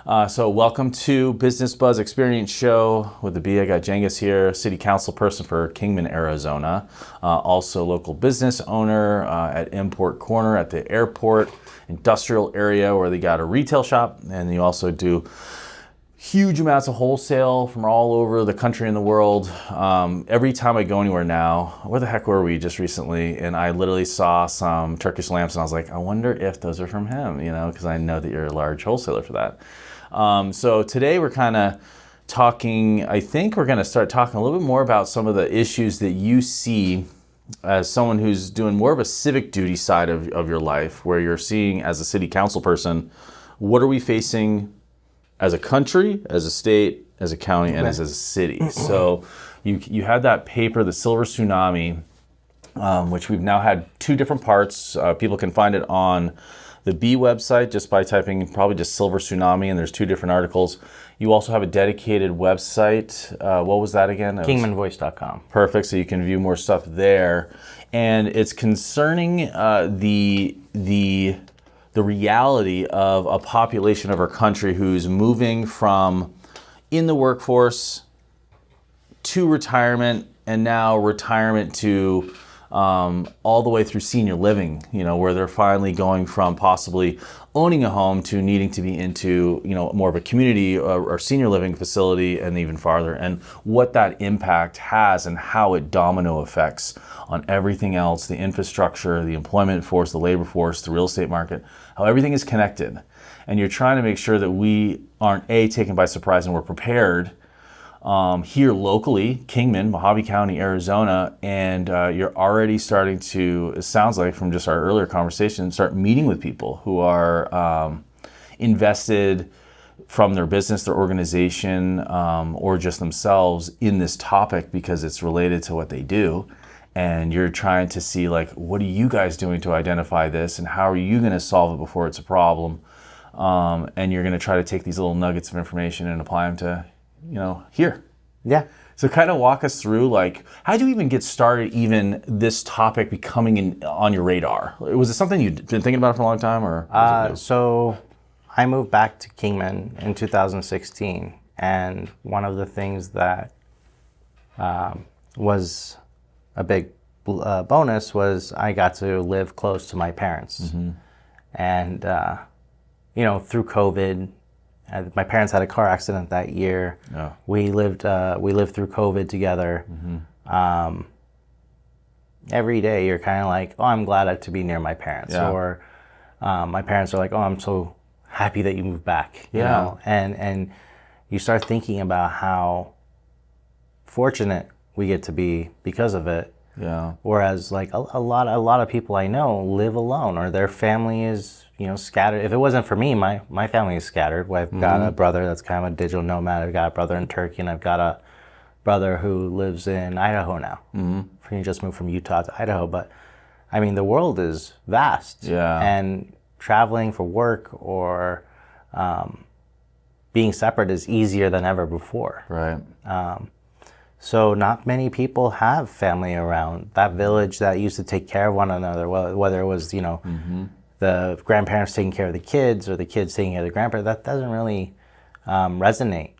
So welcome to Business Buzz Experience Show with the B. I got Cengiz here, city council person for Kingman, Arizona. Also local business owner at Import Corner at the airport industrial area where they got a retail shop. And you also do huge amounts of wholesale from all over the country and the world. Every time I go anywhere now, where the heck were we just recently? And I literally saw some Turkish lamps and I was like, I wonder if those are from him, because I know that you're a large wholesaler for that. So today we're kind of talking, I think we're going to start talking a little bit more about some of the issues that you see as someone who's doing more of a civic duty side of your life, where you're seeing as a city council person, what are we facing as a country, as a state, as a county, and as a city. So you had that paper, the Silver Tsunami, which we've now had two different parts. People can find it on the B website just by typing probably just Silver Tsunami, and there's two different articles. You also have a dedicated website. What was that again? KingmanVoice.com. Perfect, so you can view more stuff there. And it's concerning the reality of a population of our country who's moving from in the workforce to retirement, and now retirement to all the way through senior living, where they're finally going from possibly owning a home to needing to be into, more of a community or senior living facility and even farther, and what that impact has and how it domino affects on everything else, the infrastructure, the employment force, the labor force, the real estate market, how everything is connected. And you're trying to make sure that we aren't taken by surprise and we're prepared here locally, Kingman, Mojave County, Arizona, and you're already starting to, it sounds like from just our earlier conversation, start meeting with people who are invested from their business, their organization, or just themselves in this topic because it's related to what they do. And you're trying to see, what are you guys doing to identify this, and how are you going to solve it before it's a problem? And you're going to try to take these little nuggets of information and apply them to here. Yeah. So kind of walk us through, how do you even get started, even this topic becoming on your radar? Was it something you'd been thinking about for a long time, or? So I moved back to Kingman in 2016, and one of the things that was a big bonus was I got to live close to my parents. Mm-hmm. And, through COVID, my parents had a car accident that year. Oh. We lived through COVID together. Mm-hmm. Every day you're kind of like, oh, I'm glad to be near my parents. Yeah. Or my parents are like, oh, I'm so happy that you moved back. Yeah. And you start thinking about how fortunate we get to be because of it. Yeah. Whereas a lot of people I know live alone, or their family is scattered. If it wasn't for me, my family is scattered. I've got a brother that's kind of a digital nomad. I've got a brother in Turkey, and I've got a brother who lives in Idaho now. Mm-hmm. He just moved from Utah to Idaho. But I mean, the world is vast. Yeah. And traveling for work or being separate is easier than ever before. Right. So not many people have family around. That village that used to take care of one another, whether it was, mm-hmm. the grandparents taking care of the kids or the kids taking care of the grandparents, that doesn't really resonate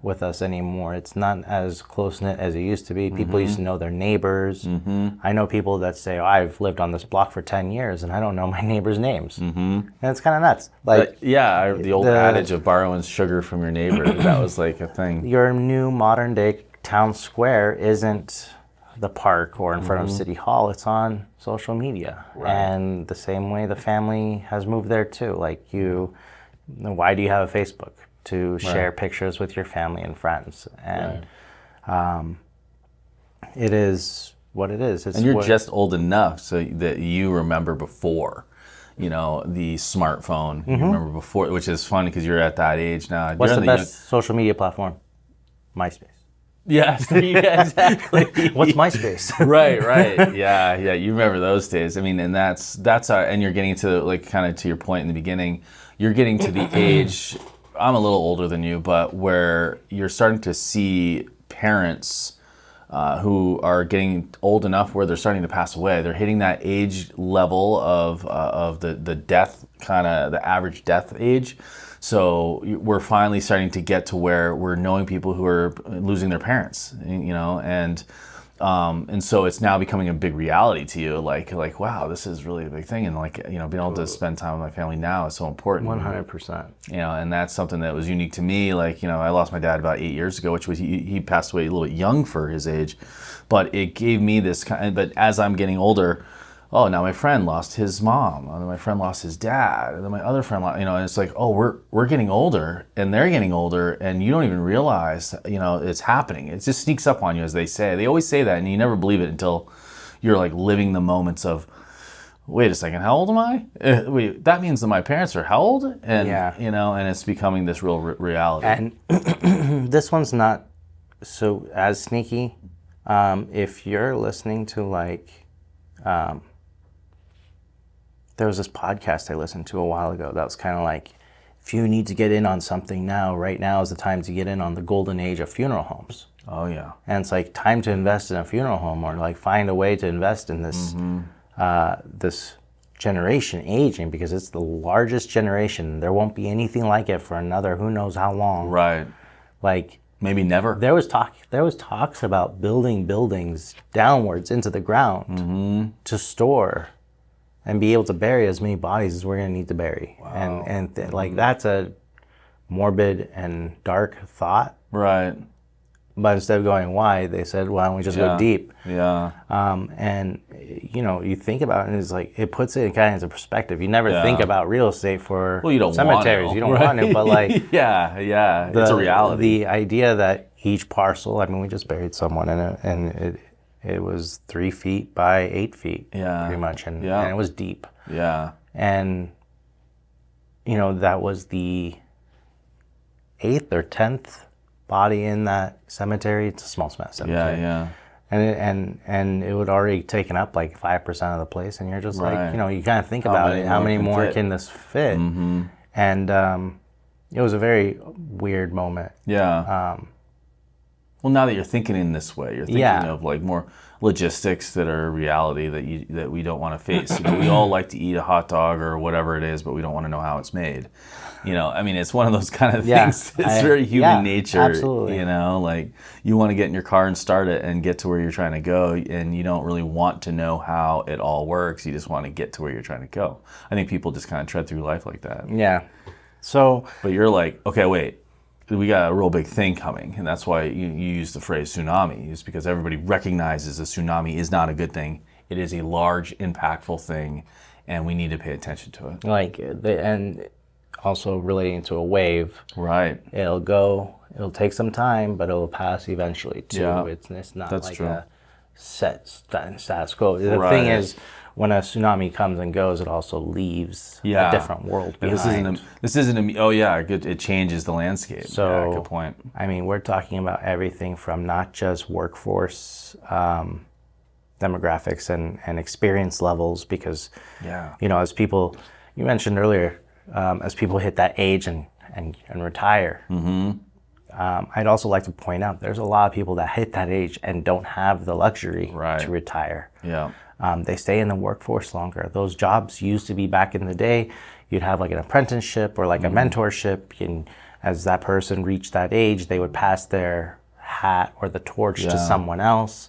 with us anymore. It's not as close-knit as it used to be. People used to know their neighbors. Mm-hmm. I know people that say, I've lived on this block for 10 years and I don't know my neighbors' names. Mm-hmm. And it's kind of nuts. The old adage of borrowing sugar from your neighbor, that was a thing. Your new modern-day town square isn't the park or in front of City Hall. It's on social media. Right. And the same way the family has moved there too. Why do you have a Facebook? To share pictures with your family and friends. And it is what it is. And you're just old enough so that you remember before, the smartphone. Mm-hmm. You remember before, which is funny because you're at that age now. What's the best social media platform? MySpace. Yes, yeah, exactly. What's MySpace? Right. Yeah. You remember those days. I mean, and that's and you're getting to kind of to your point in the beginning, you're getting to the age, I'm a little older than you, but where you're starting to see parents who are getting old enough where they're starting to pass away. They're hitting that age level of the death, kind of the average death age. So we're finally starting to get to where we're knowing people who are losing their parents, and so it's now becoming a big reality to you, like wow, this is really a big thing, and being able to spend time with my family now is so important. 100%. And that's something that was unique to me. I lost my dad about 8 years ago, which was he passed away a little bit young for his age, but it gave me this kind. But as I'm getting older, oh, now my friend lost his mom, and then my friend lost his dad, and then my other friend, and it's like, oh, we're getting older, and they're getting older, and you don't even realize, it's happening. It just sneaks up on you, as they say. They always say that, and you never believe it until you're living the moments of, wait a second, how old am I? Wait, that means that my parents are how old? And and it's becoming this real reality. And this one's not so as sneaky. If you're listening to there was this podcast I listened to a while ago that was kind of like, if you need to get in on something now, right now is the time to get in on the golden age of funeral homes. Oh, yeah. And it's time to invest in a funeral home, or find a way to invest in this this generation aging, because it's the largest generation. There won't be anything like it for another who knows how long. Right. Maybe never. There was talks about building buildings downwards into the ground to store and be able to bury as many bodies as we're going to need to bury. Wow. And that's a morbid and dark thought. Right. But instead of going wide, they said, why don't we just go deep? Yeah. And you think about it, and it's it puts it kind of into perspective. You never think about real estate for cemeteries. You don't want to, but yeah, it's a reality. The idea that each parcel, we just buried someone in it, and it was 3 feet by 8 feet, pretty much, and it was deep. Yeah. And that was the 8th or 10th body in that cemetery. It's a small cemetery. Yeah. And it would already taken up 5% of the place, and you're just you kind of think about it. How many more can this fit? Mm-hmm. And it was a very weird moment. Yeah. Well, now that you're thinking in this way, you're thinking of more logistics that are reality that we don't want to face. We all like to eat a hot dog or whatever it is, but we don't want to know how it's made. It's one of those kind of things. It's very human nature. Absolutely. You want to get in your car and start it and get to where you're trying to go, and you don't really want to know how it all works. You just want to get to where you're trying to go. I think people just kind of tread through life like that. Yeah. So. But you're like, okay, wait. We got a real big thing coming, and that's why you use the phrase tsunami, is because everybody recognizes a tsunami is not a good thing. It is a large, impactful thing, and we need to pay attention to it. And also relating to a wave. Right. It'll take some time, but it'll pass eventually too. Yeah. It's not a set status quo. The thing is, when a tsunami comes and goes, it also leaves a different world behind. This isn't it changes the landscape. So, good point. We're talking about everything from not just workforce demographics and experience levels, because, as people, you mentioned earlier, as people hit that age and retire, I'd also like to point out there's a lot of people that hit that age and don't have the luxury to retire. Yeah. They stay in the workforce longer. Those jobs used to be, back in the day, you'd have an apprenticeship or a mentorship, and as that person reached that age, they would pass their hat or the torch to someone else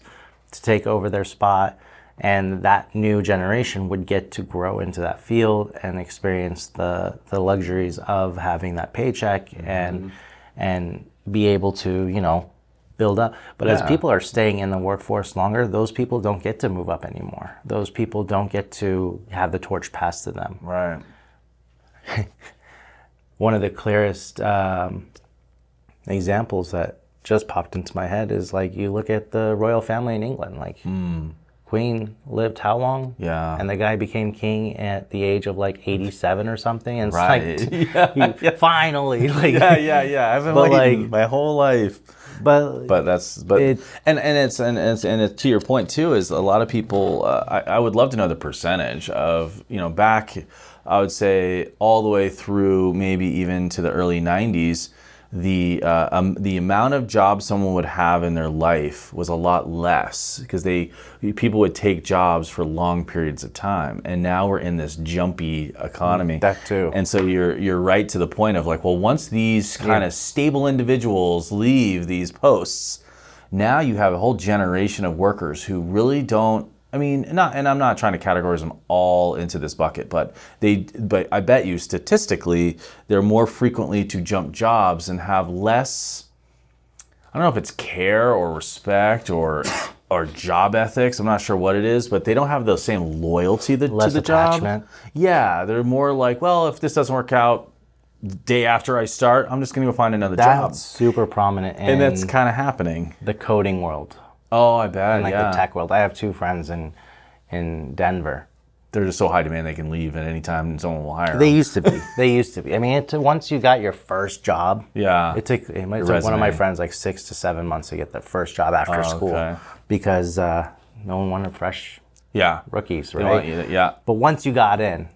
to take over their spot, and that new generation would get to grow into that field and experience the luxuries of having that paycheck and be able to, build up. But as people are staying in the workforce longer, those people don't get to move up anymore. Those people don't get to have the torch passed to them. Right. One of the clearest examples that just popped into my head is you look at the royal family in England. Queen lived how long? Yeah. And the guy became king at the age of 87 or something. And it's finally. Yeah. I've been waiting my whole life. But it's to your point too, is a lot of people. I would love to know the percentage of back. I would say all the way through maybe even to the early 90s. the amount of jobs someone would have in their life was a lot less because people would take jobs for long periods of time, and now we're in this jumpy economy. That too. And so you're right to the point of like, well, once these kind of stable individuals leave these posts, now you have a whole generation of workers who really don't. I mean, and I'm not trying to categorize them all into this bucket, but I bet you statistically they're more frequently to jump jobs and have less, I don't know if it's care or respect or job ethics. I'm not sure what it is, but they don't have the same loyalty to the attachment. job. Yeah, they're more like, well, if this doesn't work out the day after I start, I'm just going to go find another job. That's super prominent and that's kind of happening. The coding world. Oh, I bet, Like the tech world. I have 2 friends in Denver. They're just so high demand they can leave at any time and someone will hire them. They used to be. I mean, once you got your first job, it took one of my friends like 6 to 7 months to get their first job after school because no one wanted fresh rookies, right? But once you got in,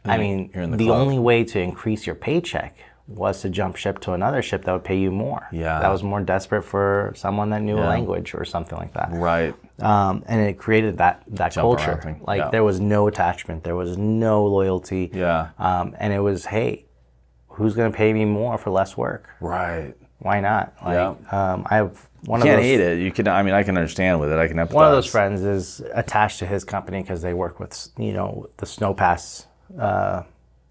I mean, the only way to increase your paycheck was to jump ship to another ship that would pay you more. That was more desperate for someone that knew a language or something like that. Right. And it created that culture. There was no attachment. There was no loyalty. And it was, hey, who's going to pay me more for less work? Right. Why not? I have one of those. You can't hate it. You can. I mean, I can understand with it. I can empathize. One of those friends is attached to his company because they work with, the snow pass,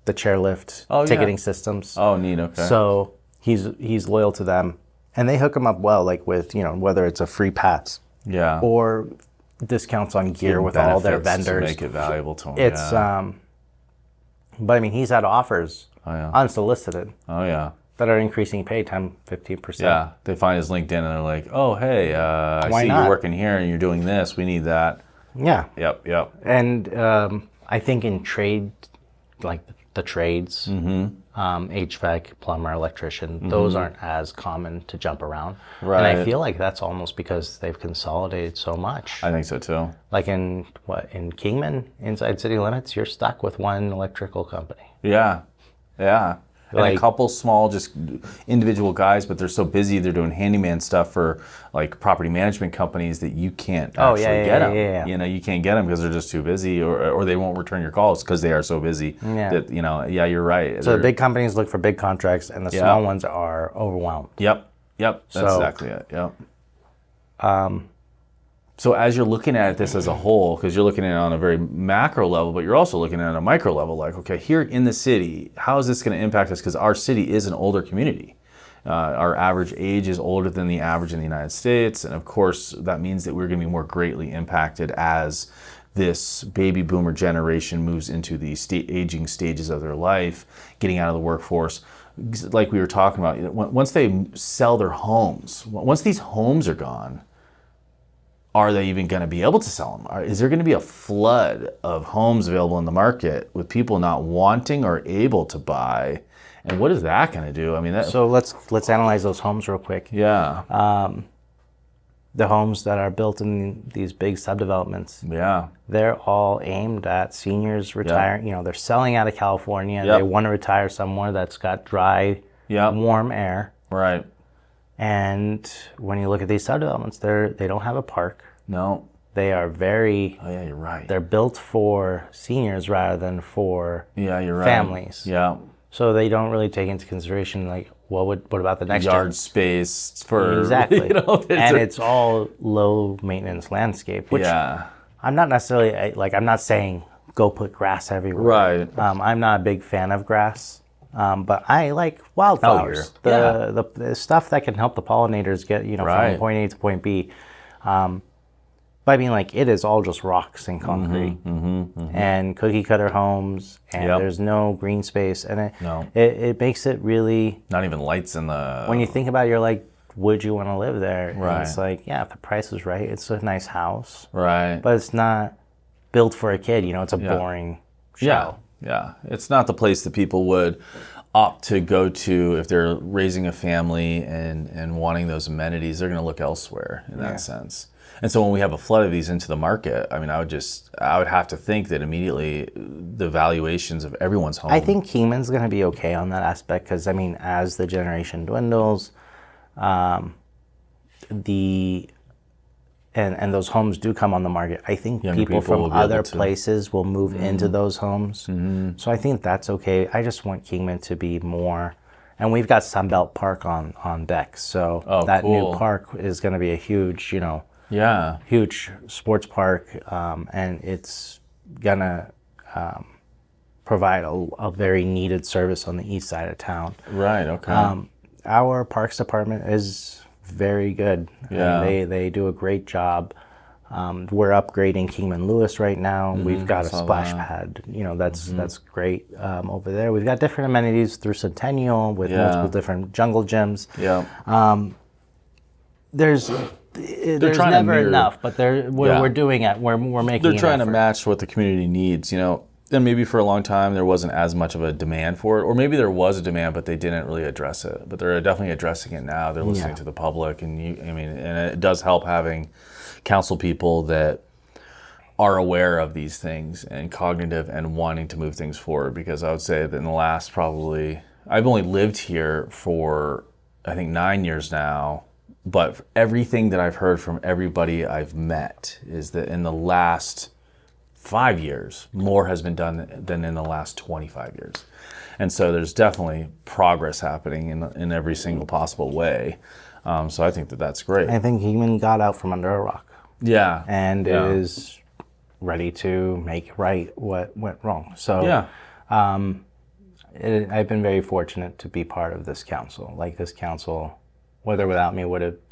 the chairlift ticketing systems. Oh, neat. Okay. So he's loyal to them, and they hook him up well, like with whether it's a free pass, or discounts on gear with all their vendors to make it valuable to them. It's but I mean, he's had offers unsolicited. That are increasing pay 10, 15%. Yeah, they find his LinkedIn and they're like, oh, hey, I see you're working here and you're doing this. We need that. Yeah. Yep. And I think in trade, like the trades, HVAC, plumber, electrician, those aren't as common to jump around. Right. And I feel like that's almost because they've consolidated so much. I think so too. Like in Kingman, inside city limits, you're stuck with one electrical company. Yeah. And a couple small, just individual guys, but they're so busy, they're doing handyman stuff for like property management companies that you can't actually get them. Yeah. You can't get them because they're just too busy, or they won't return your calls because they are so busy. That, you're right. So the big companies look for big contracts, and the small ones are overwhelmed. Yep. That's exactly it. Yep. So as you're looking at this as a whole, because you're looking at it on a very macro level, but you're also looking at it on a micro level, like, okay, here in the city, how is this going to impact us? Because our city is an older community. Our average age is older than the average in the United States. And of course, that means that we're going to be more greatly impacted as this baby boomer generation moves into the aging stages of their life, getting out of the workforce. Like we were talking about, once they sell their homes, once these homes are gone, are they even going to be able to sell them? Is there going to be a flood of homes available in the market with people not wanting or able to buy? And what is that going to do? I mean, so let's analyze those homes real quick. Yeah. The homes that are built in these big subdevelopments. Yeah. They're all aimed at seniors retiring. They're selling out of California. They want to retire somewhere that's got dry, warm air. Right. And when you look at these subdevelopments, they don't have a park. No. They are very... Oh, yeah, you're right. They're built for seniors rather than for you're right. families. Yeah. So they don't really take into consideration, like, what about the next yard space for... Exactly. And it's all low maintenance landscape, which I'm not necessarily... I'm not saying go put grass everywhere. Right. I'm not a big fan of grass. But I like wildflowers, the stuff that can help the pollinators get, from point A to point B. But I mean, like, it is all just rocks and concrete and cookie cutter homes, and there's no green space, and it makes it really... Not even lights in the... When you think about it, you're like, would you want to live there? Right. And it's like, if the price is right, it's a nice house. Right. But it's not built for a kid, it's a boring shell. Yeah, it's not the place that people would opt to go to if they're raising a family and wanting those amenities. They're going to look elsewhere in that sense. And so when we have a flood of these into the market, I mean, I would have to think that immediately the valuations of everyone's home. I think Kingman's going to be okay on that aspect because, I mean, as the generation dwindles, and those homes do come on the market, I think people from other places will move into those homes. So I think that's okay. I just want Kingman to be more, and we've got Sunbelt Park on deck. So that new park is going to be a huge, huge sports park, and it's going to provide a very needed service on the east side of town. Right, okay. Our parks department is very good. Yeah. They do a great job. We're upgrading Kingman Lewis right now. We've got a splash pad. That's great over there. We've got different amenities through Centennial with multiple different jungle gyms. Yeah. There's never enough, but we're doing it. We're making. They're trying to match what the community needs. And maybe for a long time there wasn't as much of a demand for it, or maybe there was a demand but they didn't really address it. But they're definitely addressing it now. They're listening to the public, and and it does help having council people that are aware of these things and cognitive and wanting to move things forward. Because I would say that in the last I've only lived here for I think 9 years now, but everything that I've heard from everybody I've met is that in the last 5 years, more has been done than in the last 25 years. And so there's definitely progress happening in every single possible way. So I think that's great. I think Kingman got out from under a rock. Yeah. And is ready to make right what went wrong. So I've been very fortunate to be part of this council. Like, this council, whether without me,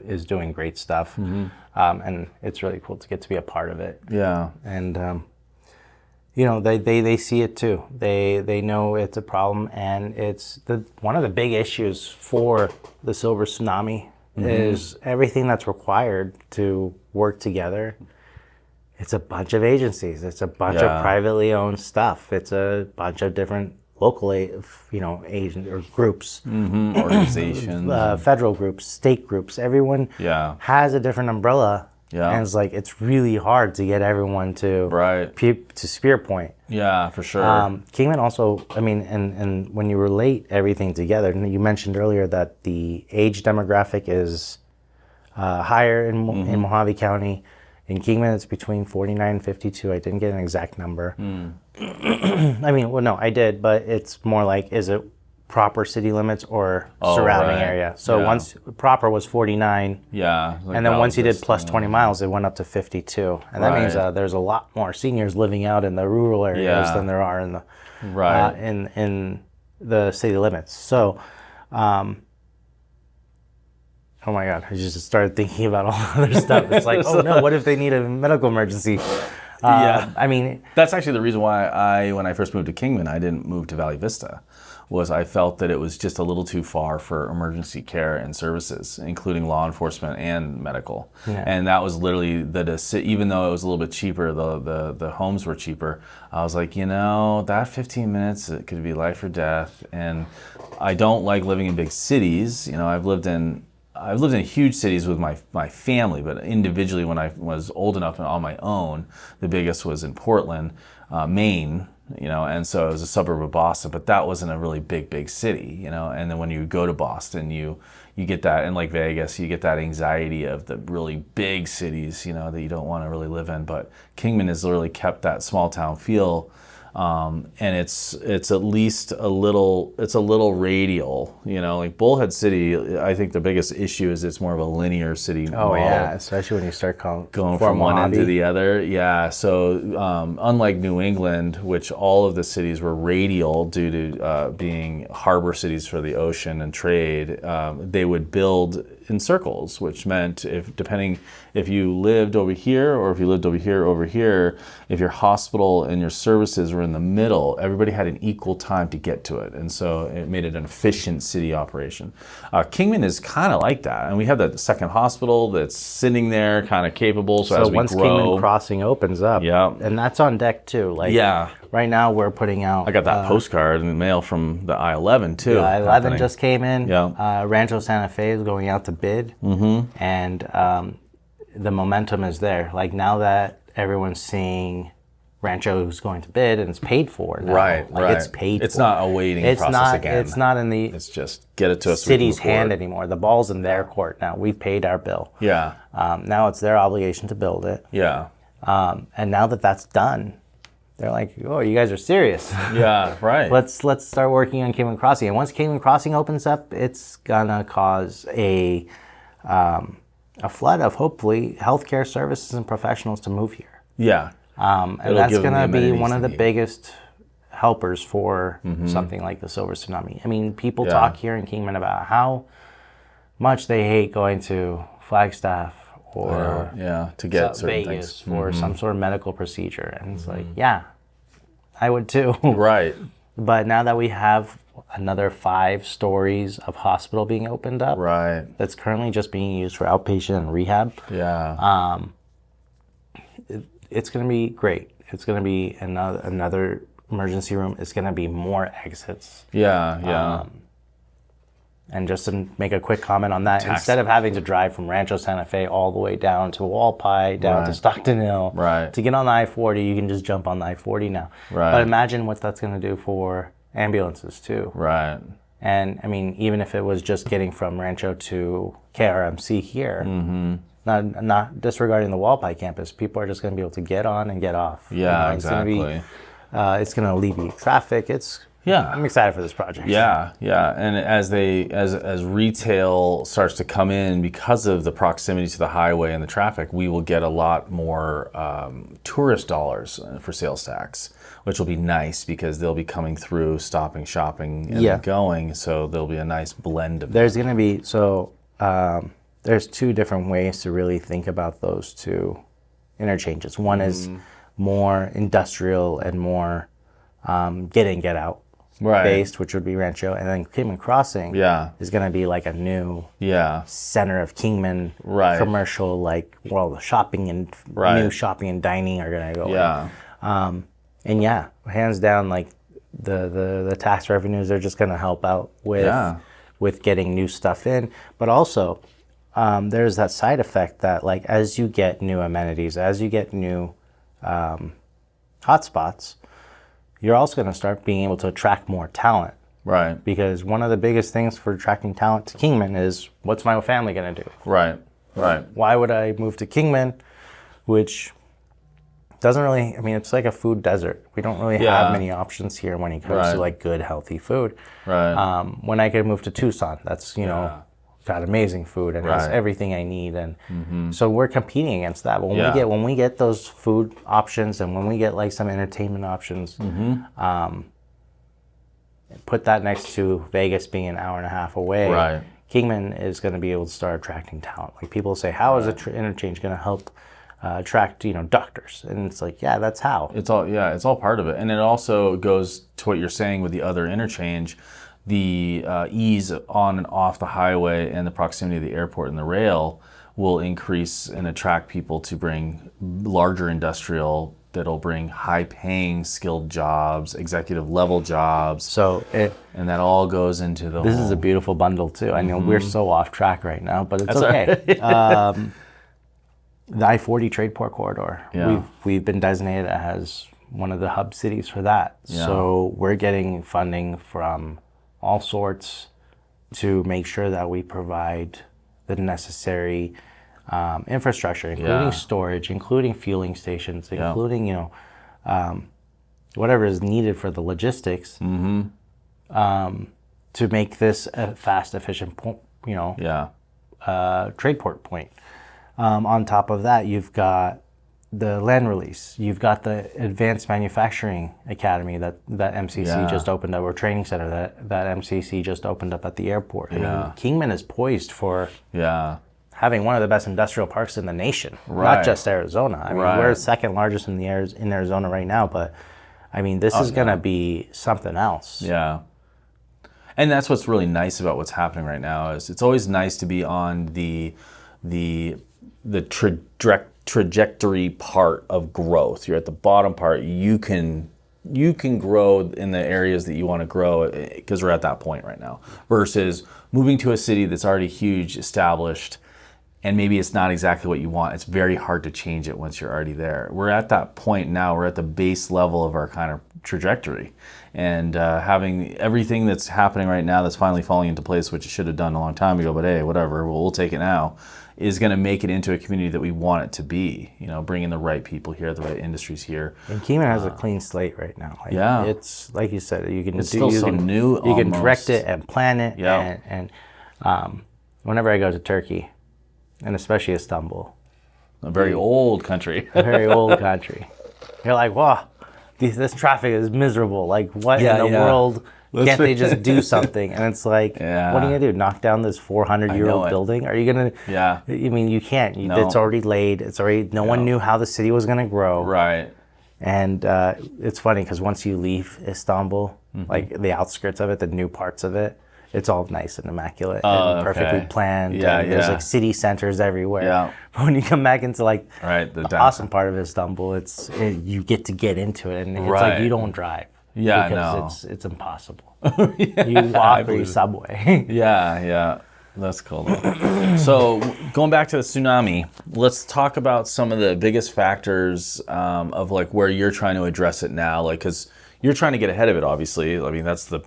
is doing great stuff. And it's really cool to get to be a part of it. Yeah. And they see it too. They know it's a problem, and it's one of the big issues for the Silver Tsunami is everything that's required to work together. It's a bunch of agencies. It's a bunch of privately owned stuff. It's a bunch of different local, agent or groups, organizations, federal groups, state groups. Everyone has a different umbrella. Yeah. And it's really hard to get everyone to spear point. Yeah, for sure. Kingman also, and when you relate everything together, and you mentioned earlier that the age demographic is higher in Mojave County. In Kingman, it's between 49 and 52. I didn't get an exact number. I did, but it's more like, is it proper city limits or surrounding area? So once proper was 49, and then once you did plus 20 miles, it went up to 52, and that means there's a lot more seniors living out in the rural areas than there are in the in the city limits. So, oh my God, I just started thinking about all other stuff. It's like, oh no, what if they need a medical emergency? That's actually the reason why when I first moved to Kingman, I didn't move to Valley Vista. Was I felt that it was just a little too far for emergency care and services, including law enforcement and medical. And that was literally even though it was a little bit cheaper, the homes were cheaper. I was like, that 15 minutes, it could be life or death. And I don't like living in big cities. I've lived in huge cities with my family, but individually when I was old enough and on my own, the biggest was in Portland, Maine. And so it was a suburb of Boston, but that wasn't a really big city, and then when you go to Boston, you get that, and like Vegas, you get that anxiety of the really big cities, that you don't want to really live in. But Kingman has literally kept that small town feel, and it's at least a little radial, like Bullhead City. I think the biggest issue is it's more of a linear city model. Especially when you start going from one end to the other. So unlike New England, which all of the cities were radial due to being harbor cities for the ocean and trade, they would build in circles, which meant if you lived over here or if you lived over here, if your hospital and your services were in the middle, everybody had an equal time to get to it. And so it made it an efficient city operation. Kingman is kind of like that. And we have that second hospital that's sitting there kind of capable. So as we once grow, Kingman Crossing opens up, and that's on deck too. Right now we're putting out. I got that postcard in the mail from the I-11 too. I-11 just came in. Rancho Santa Fe is going out to bid, and the momentum is there. Like now that everyone's seeing Rancho's going to bid and it's paid for now. Right, like right. It's paid It's for. not a waiting process again. It's not in the It's just get it to us. city's hand anymore. The ball's in their court now. We've paid our bill. Yeah. Now it's their obligation to build it. Yeah. And now that that's done, they're like, oh, you guys are serious. Yeah, right. Let's start working on Kingman Crossing. And once Kingman Crossing opens up, it's gonna cause a flood of hopefully healthcare services and professionals to move here. Yeah. And It'll that's give them gonna the be amenities one of they the need. biggest helpers for something like the Silver Tsunami. I mean, people talk here in Kingman about how much they hate going to Flagstaff or to get certain Vegas things. for some sort of medical procedure. And it's like, yeah, I would too. Right. But now that we have another 5 stories of hospital being opened up, Right. that's currently just being used for outpatient and rehab, Yeah. it's going to be great. It's going to be another emergency room. It's going to be more exits. Yeah. Yeah. And just to make a quick comment on that, instead of having to drive from Rancho Santa Fe all the way down to Walpi, down to Stockton Hill, Right. to get on the I-40, you can just jump on the I-40 now. Right. But imagine what that's going to do for ambulances too. Right. And I mean, even if it was just getting from Rancho to KRMC here, not disregarding the Walpi campus, people are just going to be able to get on and get off. Yeah. It's going Exactly. to be, it's going to alleviate traffic. I'm excited for this project. Yeah, yeah, and as retail starts to come in because of the proximity to the highway and the traffic, we will get a lot more tourist dollars for sales tax, which will be nice because they'll be coming through, stopping, shopping, and going. So there'll be a nice blend of. There's going to be there's 2 different ways to really think about those 2 interchanges. One is more industrial and more get in, get out. Based, which would be Rancho, and then Kingman Crossing is going to be like a new center of Kingman commercial, like where all the shopping and new shopping and dining are going to go in. And hands down, like the tax revenues are just going to help out with getting new stuff in, but also there's that side effect that like as you get new amenities, as you get new hotspots, you're also going to start being able to attract more talent. Right. Because one of the biggest things for attracting talent to Kingman is, what's my family going to do? Right. Right. Why would I move to Kingman, which doesn't really, I mean, it's like a food desert. We don't really have many options here when it comes to like good, healthy food. Right. When I could move to Tucson, that's, got amazing food and has everything I need. And so we're competing against that. But when we get those food options and when we get like some entertainment options, put that next to Vegas being an hour and a half away, Kingman is going to be able to start attracting talent. Like people say, how is interchange going to help attract doctors? And it's like, that's how. It's all part of it. And it also goes to what you're saying with the other interchange. The ease on and off the highway and the proximity of the airport and the rail will increase and attract people to bring larger industrial that'll bring high-paying, skilled jobs, executive-level jobs. And that all goes into the This is a beautiful bundle, too. I know we're so off track right now, but it's okay. The I-40 Trade Port Corridor, we've been designated as one of the hub cities for that. So we're getting funding from all sorts to make sure that we provide the necessary infrastructure, including storage, including fueling stations, including whatever is needed for the logistics to make this a fast, efficient trade port point. On top of that, you've got the land release. You've got the Advanced Manufacturing Academy that MCC just opened up, or training center that MCC just opened up at the airport. I mean, Kingman is poised for having one of the best industrial parks in the nation, not just Arizona. I mean, we're second largest in Arizona right now, but I mean, this is going to be something else. Yeah. And that's what's really nice about what's happening right now is it's always nice to be on the trajectory part of growth. You're at the bottom part. You can grow in the areas that you want to grow because we're at that point right now. Versus moving to a city that's already huge, established, and maybe it's not exactly what you want. It's very hard to change it once you're already there. We're at that point now. We're at the base level of our kind of trajectory, and having everything that's happening right now that's finally falling into place, which it should have done a long time ago, but hey, whatever, we'll take it now, is going to make it into a community that we want it to be. Bringing the right people here, the right industries here. And Kingman has a clean slate right now. Yeah, it's like you said, you can it's still so new. You can direct it and plan it. Yeah. And whenever I go to Turkey, and especially Istanbul, a very old country. A very old country. You're like, wow, this traffic is miserable. Like, what in the world? Can't they just do something? And it's like, what are you going to do? Knock down this 400-year-old building? Are you going to? Yeah. I mean, you can't. No. It's already laid. It's already. No one knew how the city was going to grow. Right. And it's funny because once you leave Istanbul, like the outskirts of it, the new parts of it, it's all nice and immaculate and perfectly planned. Yeah, and there's like city centers everywhere. Yeah. But when you come back into like the awesome part of Istanbul, you get into it, and it's like you don't drive. Yeah, because it's impossible. You walk or you subway. Yeah. That's cool though. So going back to the tsunami, let's talk about some of the biggest factors of like where you're trying to address it now, like because you're trying to get ahead of it, obviously. I mean, that's the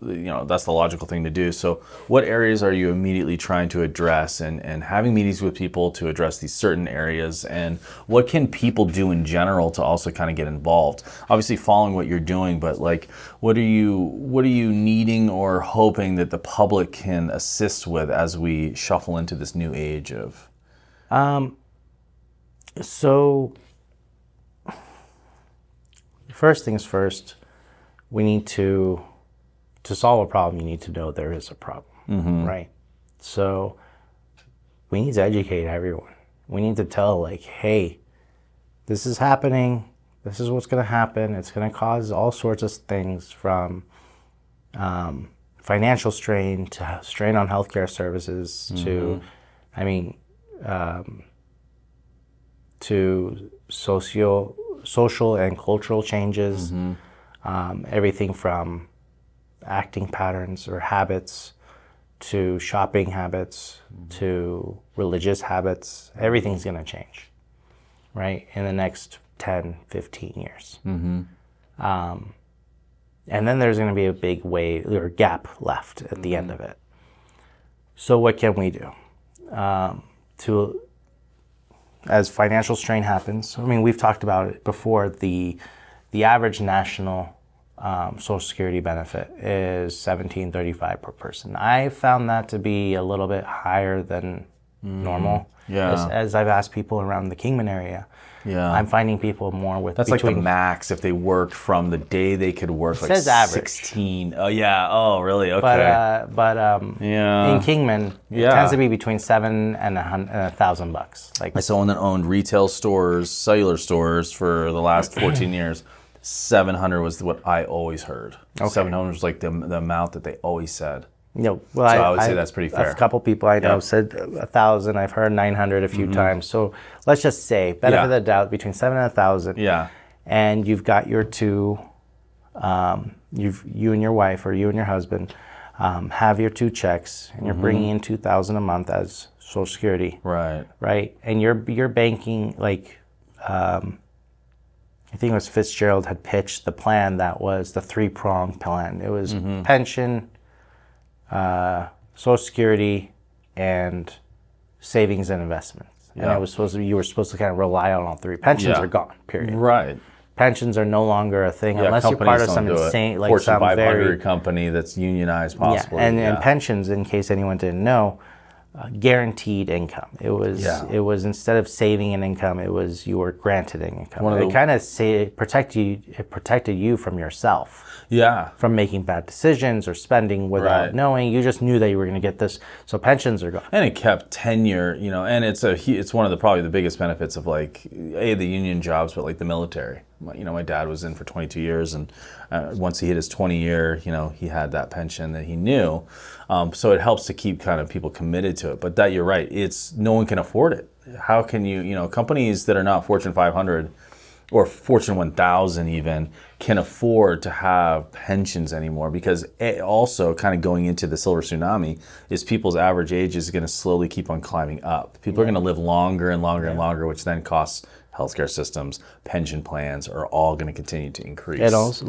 that's the logical thing to do. So what areas are you immediately trying to address, and having meetings with people to address these certain areas, and what can people do in general to also kind of get involved? Obviously following what you're doing, but like what are you needing or hoping that the public can assist with as we shuffle into this new age of? So first things first, we need to solve a problem, you need to know there is a problem, right? So we need to educate everyone. We need to tell like, hey, this is happening. This is what's going to happen. It's going to cause all sorts of things from financial strain to strain on healthcare services to, to social and cultural changes, everything from acting patterns or habits to shopping habits to religious habits. Everything's going to change, right, in the next 10, 15 years. And then there's going to be a big wave or gap left at the end of it. So what can we do as financial strain happens? I mean, we've talked about it before. The average national Social Security benefit is $17.35 per person. I found that to be a little bit higher than normal. Yeah. As I've asked people around the Kingman area, I'm finding people more with that's like the max if they worked from the day they could work. It says average 16. Oh yeah. Oh really? Okay. But in Kingman, it tends to be between $700 and $1,000. Like someone that owned retail stores, cellular stores for the last 14 years. 700 was what I always heard. Okay. 700 was like the amount that they always said. Well, so I would say that's pretty fair. A couple people I know said 1,000. I've heard 900 a few times. So let's just say, benefit of the doubt, between 7 and 1,000. Yeah. And you've got your two, you and your wife or you and your husband have your two checks, and you're bringing in $2,000 a month as Social Security. Right. Right. And you're banking like. I think it was Fitzgerald had pitched the plan that was the 3-pronged plan. It was pension, Social Security, and savings and investments. And it was you were supposed to kind of rely on all three. Pensions are gone, period. Right. Pensions are no longer a thing unless you're part of some insane, like Fortune some 500 company that's unionized, possibly. And pensions, in case anyone didn't know, guaranteed income. It was instead of saving an income, it was you were granted an income. It kind of protected you from yourself. Yeah. From making bad decisions or spending without knowing. You just knew that you were going to get this. So pensions are gone. And it kept tenure, and it's one of the probably the biggest benefits of like the union jobs, but like the military. My dad was in for 22 years, and once he hit his 20 year, he had that pension that he knew. So it helps to keep kind of people committed to it. But that you're right, it's no one can afford it. How can you, companies that are not Fortune 500, or Fortune 1000 even, can afford to have pensions anymore, because also kind of going into the silver tsunami is people's average age is going to slowly keep on climbing up. People are going to live longer and longer and longer, which then costs healthcare systems, pension plans are all going to continue to increase. It also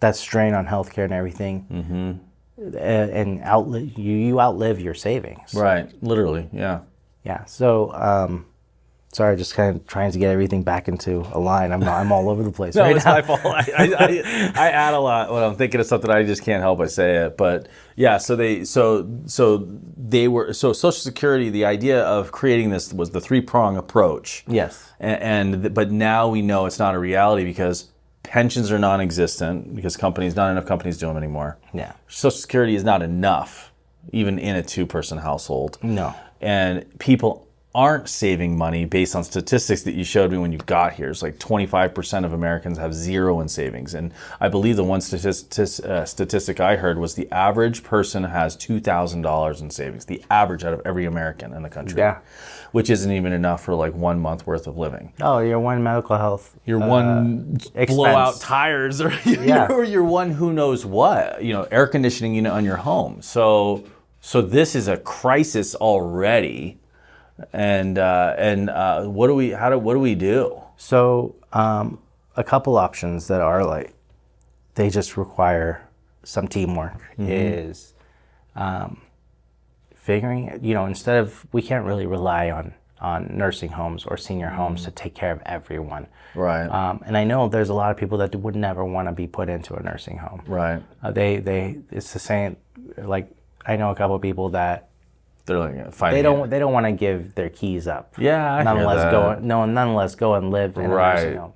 that strain on healthcare and everything, and you outlive your savings. Right, literally, yeah. Yeah. So, sorry, just kind of trying to get everything back into a line. I'm all over the place No, right it's now. my fault. I add a lot when I'm thinking of something. I just can't help but say it. But yeah, so Social Security. The idea of creating this was the 3-prong approach. Yes. But now we know it's not a reality because pensions are non-existent because not enough companies do them anymore. Yeah. Social Security is not enough, even in a 2-person household. No. And people aren't saving money based on statistics that you showed me when you got here. It's like 25% of Americans have zero in savings. And I believe the one statistic I heard was the average person has $2,000 in savings, the average out of every American in the country. Yeah. Which isn't even enough for like 1 month worth of living. Oh, your one medical health. Your one expense. blowout tires, or Yeah. your one who knows what, air conditioning unit on your home. So this is a crisis already. And what do we do? So a couple options that are they just require some teamwork is figuring, instead of, we can't really rely on nursing homes or senior homes to take care of everyone. Right. And I know there's a lot of people that would never want to be put into a nursing home. Right. It's the same, I know a couple of people that they're they don't want to give their keys up. Yeah, I nonetheless hear that. nonetheless go and live in a nursing home.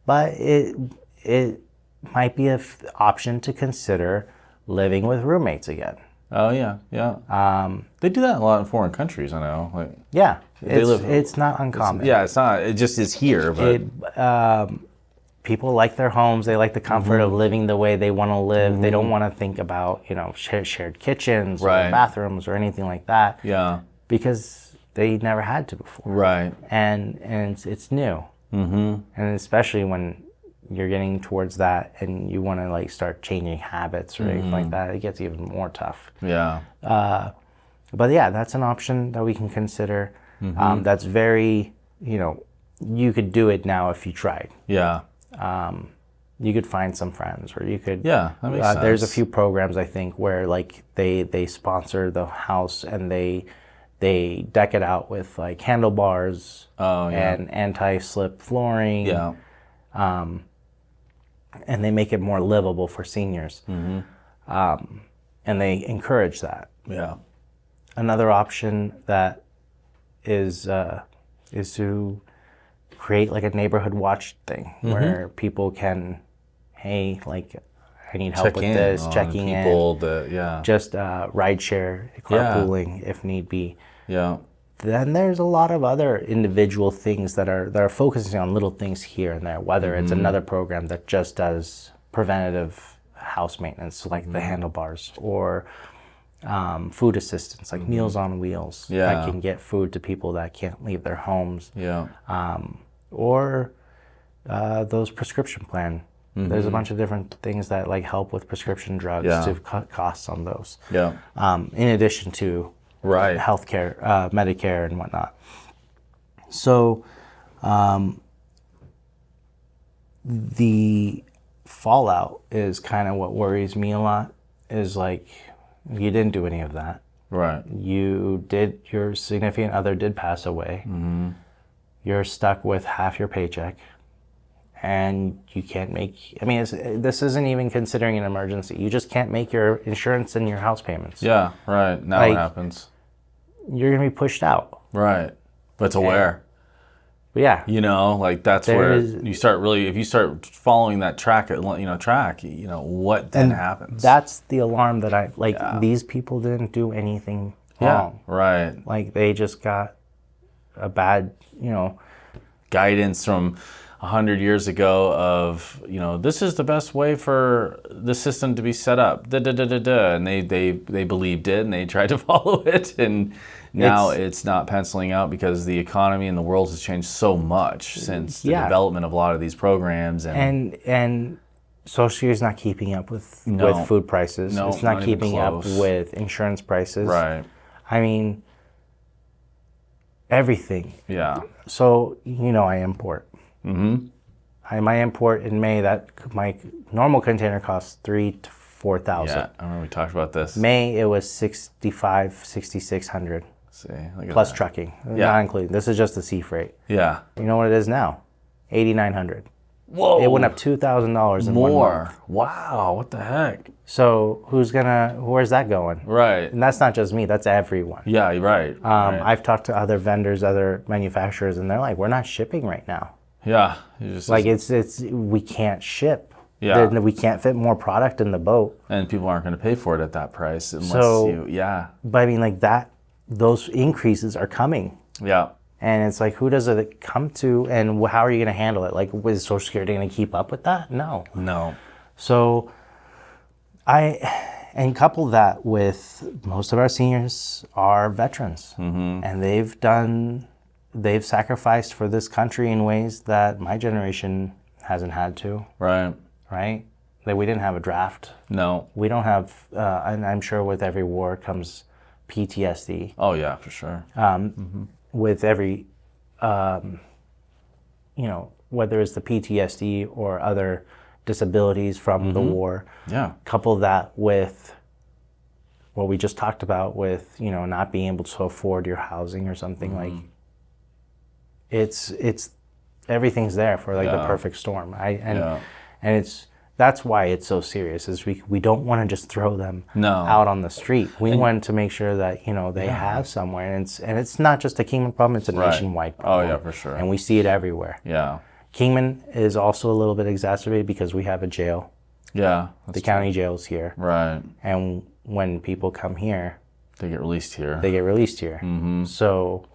But it might be an option to consider living with roommates again. Oh yeah. They do that a lot in foreign countries. I know. Yeah, it's not uncommon. It's not. It just is here. But people like their homes. They like the comfort of living the way they want to live. They don't want to think about shared kitchens or bathrooms or anything like that. Yeah, because they never had to before. Right. And it's new. And especially when you're getting towards that and you want to start changing habits or anything like that, it gets even more tough. Yeah. But yeah, that's an option that we can consider. That's very, you could do it now if you tried. Yeah. You could find some friends, or you could. Yeah, that makes sense. There's a few programs I think where they sponsor the house and they deck it out with handlebars and anti-slip flooring. Yeah. And they make it more livable for seniors. And they encourage that. Yeah. Another option that is to create a neighborhood watch thing where people can, hey, I need help with this, checking in, just ride share, carpooling if need be. Yeah. Then there's a lot of other individual things that are focusing on little things here and there, whether it's another program that just does preventative house maintenance, like the handlebars, or food assistance, like Meals on Wheels, that can get food to people that can't leave their homes. Yeah. Or those prescription plan. There's a bunch of different things that help with prescription drugs to cut costs on those. Yeah. In addition to healthcare, Medicare, and whatnot. So the fallout is kind of what worries me a lot. Is you didn't do any of that. Right. Your significant other did pass away. You're stuck with half your paycheck, and you can't make, this isn't even considering an emergency. You just can't make your insurance and your house payments. Yeah, right. Now what happens? You're going to be pushed out. Right. But to where? But yeah. That's where you start if you start following that track, what then happens? That's the alarm that these people didn't do anything wrong. Right. They just got a bad, guidance from 100 years ago of, this is the best way for the system to be set up, and they believed it and they tried to follow it, and now it's not penciling out because the economy and the world has changed so much since the development of a lot of these programs, and Social Security is not keeping up with food prices. No, it's not keeping up with insurance prices. Right. I mean, everything. Yeah. So I import. Mm-hmm. My import in May, that my normal container costs $3,000 to $4,000. Yeah, I remember we talked about this. May it was $6,600. See, look at plus that. Trucking, not including. This is just the sea freight. Yeah. You know what it is now? $8,900. Whoa. It went up $2,000 in 1 month. Wow, what the heck? So where's that going? Right. And that's not just me, that's everyone. Yeah, you're right. Right. I've talked to other vendors, other manufacturers, and they're like, we're not shipping right now. Yeah. It's we can't ship. Yeah. We can't fit more product in the boat. And people aren't going to pay for it at that price unless But I mean, those increases are coming. Yeah. And it's like, who does it come to, and how are you going to handle it? Like, is Social Security going to keep up with that? No. So and couple that with most of our seniors are veterans, and they've sacrificed for this country in ways that my generation hasn't had to. Right. That we didn't have a draft. No. We don't have, and I'm sure with every war comes PTSD. Oh yeah, for sure. With every, whether it's the PTSD or other disabilities from the war. Yeah. Couple that with what we just talked about with, not being able to afford your housing or something, like it's everything's there for the perfect storm. That's why it's so serious, is we don't want to just throw them out on the street. We want to make sure that they have somewhere, and it's not just a Kingman problem; it's a nationwide problem. Oh yeah, for sure. And we see it everywhere. Yeah. Kingman is also a little bit exacerbated because we have a jail. Yeah. The county jail's here. Right. And when people come here, they get released here. Mm-hmm. So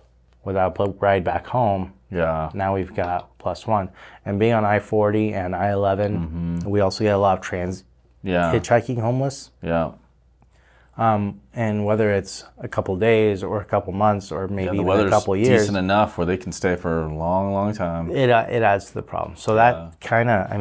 without a ride back home, now we've got +1. And being on I-40 and I-11, we also get a lot of hitchhiking homeless. Yeah. And whether it's a couple days or a couple months or maybe even a couple years, years, decent enough where they can stay for a long, long time. It adds to the problem. So that kind of,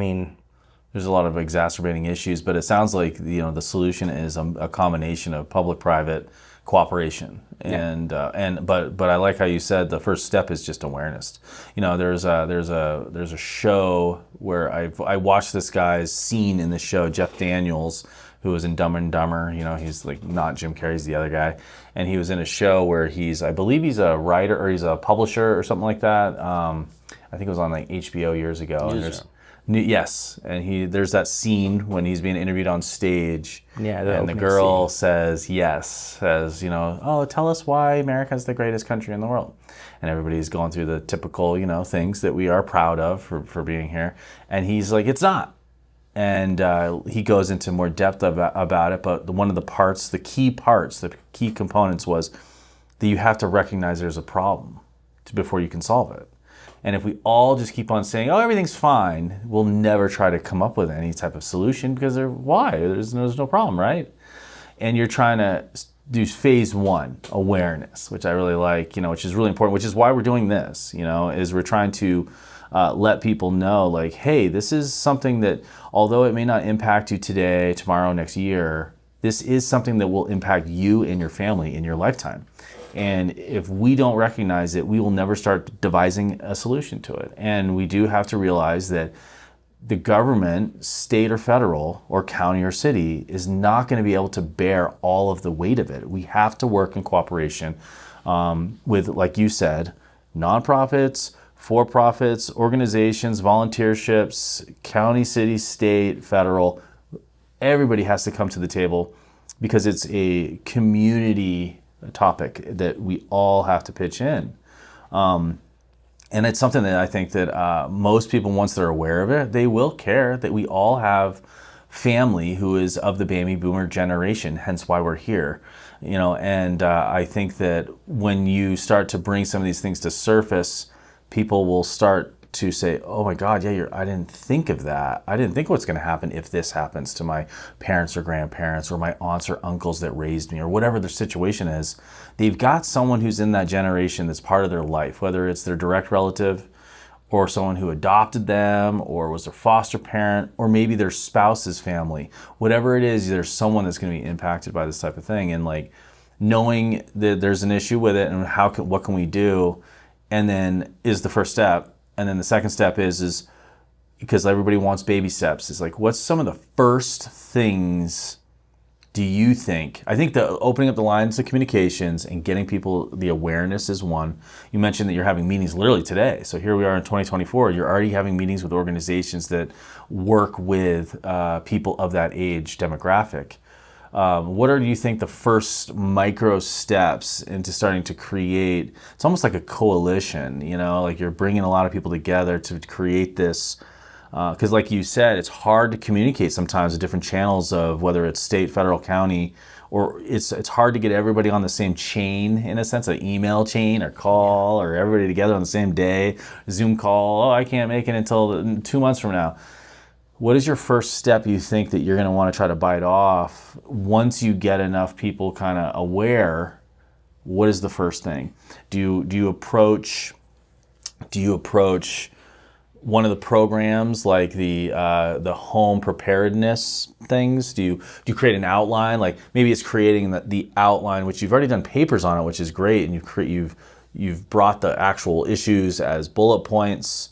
there's a lot of exacerbating issues, but it sounds like the solution is a combination of public-private cooperation, but I like how you said the first step is just awareness. There's a show where I watched this guy's scene in the show, Jeff Daniels, who was in Dumb and Dumber. He's like not Jim Carrey, he's the other guy, and he was in a show where I believe he's a writer or he's a publisher or something like that. I think it was on like HBO years ago. Yes, and there's that scene when he's being interviewed on stage, and the girl says, oh, tell us why America's the greatest country in the world. And everybody's going through the typical, things that we are proud of for being here. And he's like, it's not. And he goes into more depth about it, but one of the key components was that you have to recognize there's a problem before you can solve it. And if we all just keep on saying, oh, everything's fine, we'll never try to come up with any type of solution because there's no problem, right? And you're trying to do phase 1, awareness, which I really like, which is really important, which is why we're doing this, is we're trying to let people know, like, hey, this is something that, although it may not impact you today, tomorrow, next year, this is something that will impact you and your family in your lifetime. And if we don't recognize it, we will never start devising a solution to it. And we do have to realize that the government, state or federal, or county or city, is not going to be able to bear all of the weight of it. We have to work in cooperation with, like you said, nonprofits, for-profits, organizations, volunteerships, county, city, state, federal. Everybody has to come to the table because it's a community topic that we all have to pitch in. And it's something that I think that most people, once they're aware of it, they will care that we all have family who is of the baby boomer generation, hence why we're here. And I think that when you start to bring some of these things to surface, people will start to say, oh my God, yeah, I didn't think of that. I didn't think what's going to happen if this happens to my parents or grandparents or my aunts or uncles that raised me or whatever their situation is. They've got someone who's in that generation that's part of their life, whether it's their direct relative or someone who adopted them or was their foster parent or maybe their spouse's family. Whatever it is, there's someone that's going to be impacted by this type of thing. And like knowing that there's an issue with it and what can we do, and then is the first step. And then the second step is because everybody wants baby steps, is like, what's some of the first things do you think? I think the opening up the lines of communications and getting people the awareness is one. You mentioned that you're having meetings literally today. So here we are in 2024. You're already having meetings with organizations that work with people of that age demographic. What do you think the first micro steps into starting to create? It's almost like a coalition, like you're bringing a lot of people together to create this. Because like you said, it's hard to communicate sometimes the different channels of whether it's state, federal, county, or it's hard to get everybody on the same chain, in a sense, an email chain or call or everybody together on the same day, Zoom call. Oh, I can't make it until 2 months from now. What is your first step you think that you're going to want to try to bite off once you get enough people kind of aware? What is the first thing? Do you approach one of the programs like the home preparedness things? Do you create an outline? Like maybe it's creating the outline, which you've already done papers on it, which is great, and you've brought the actual issues as bullet points.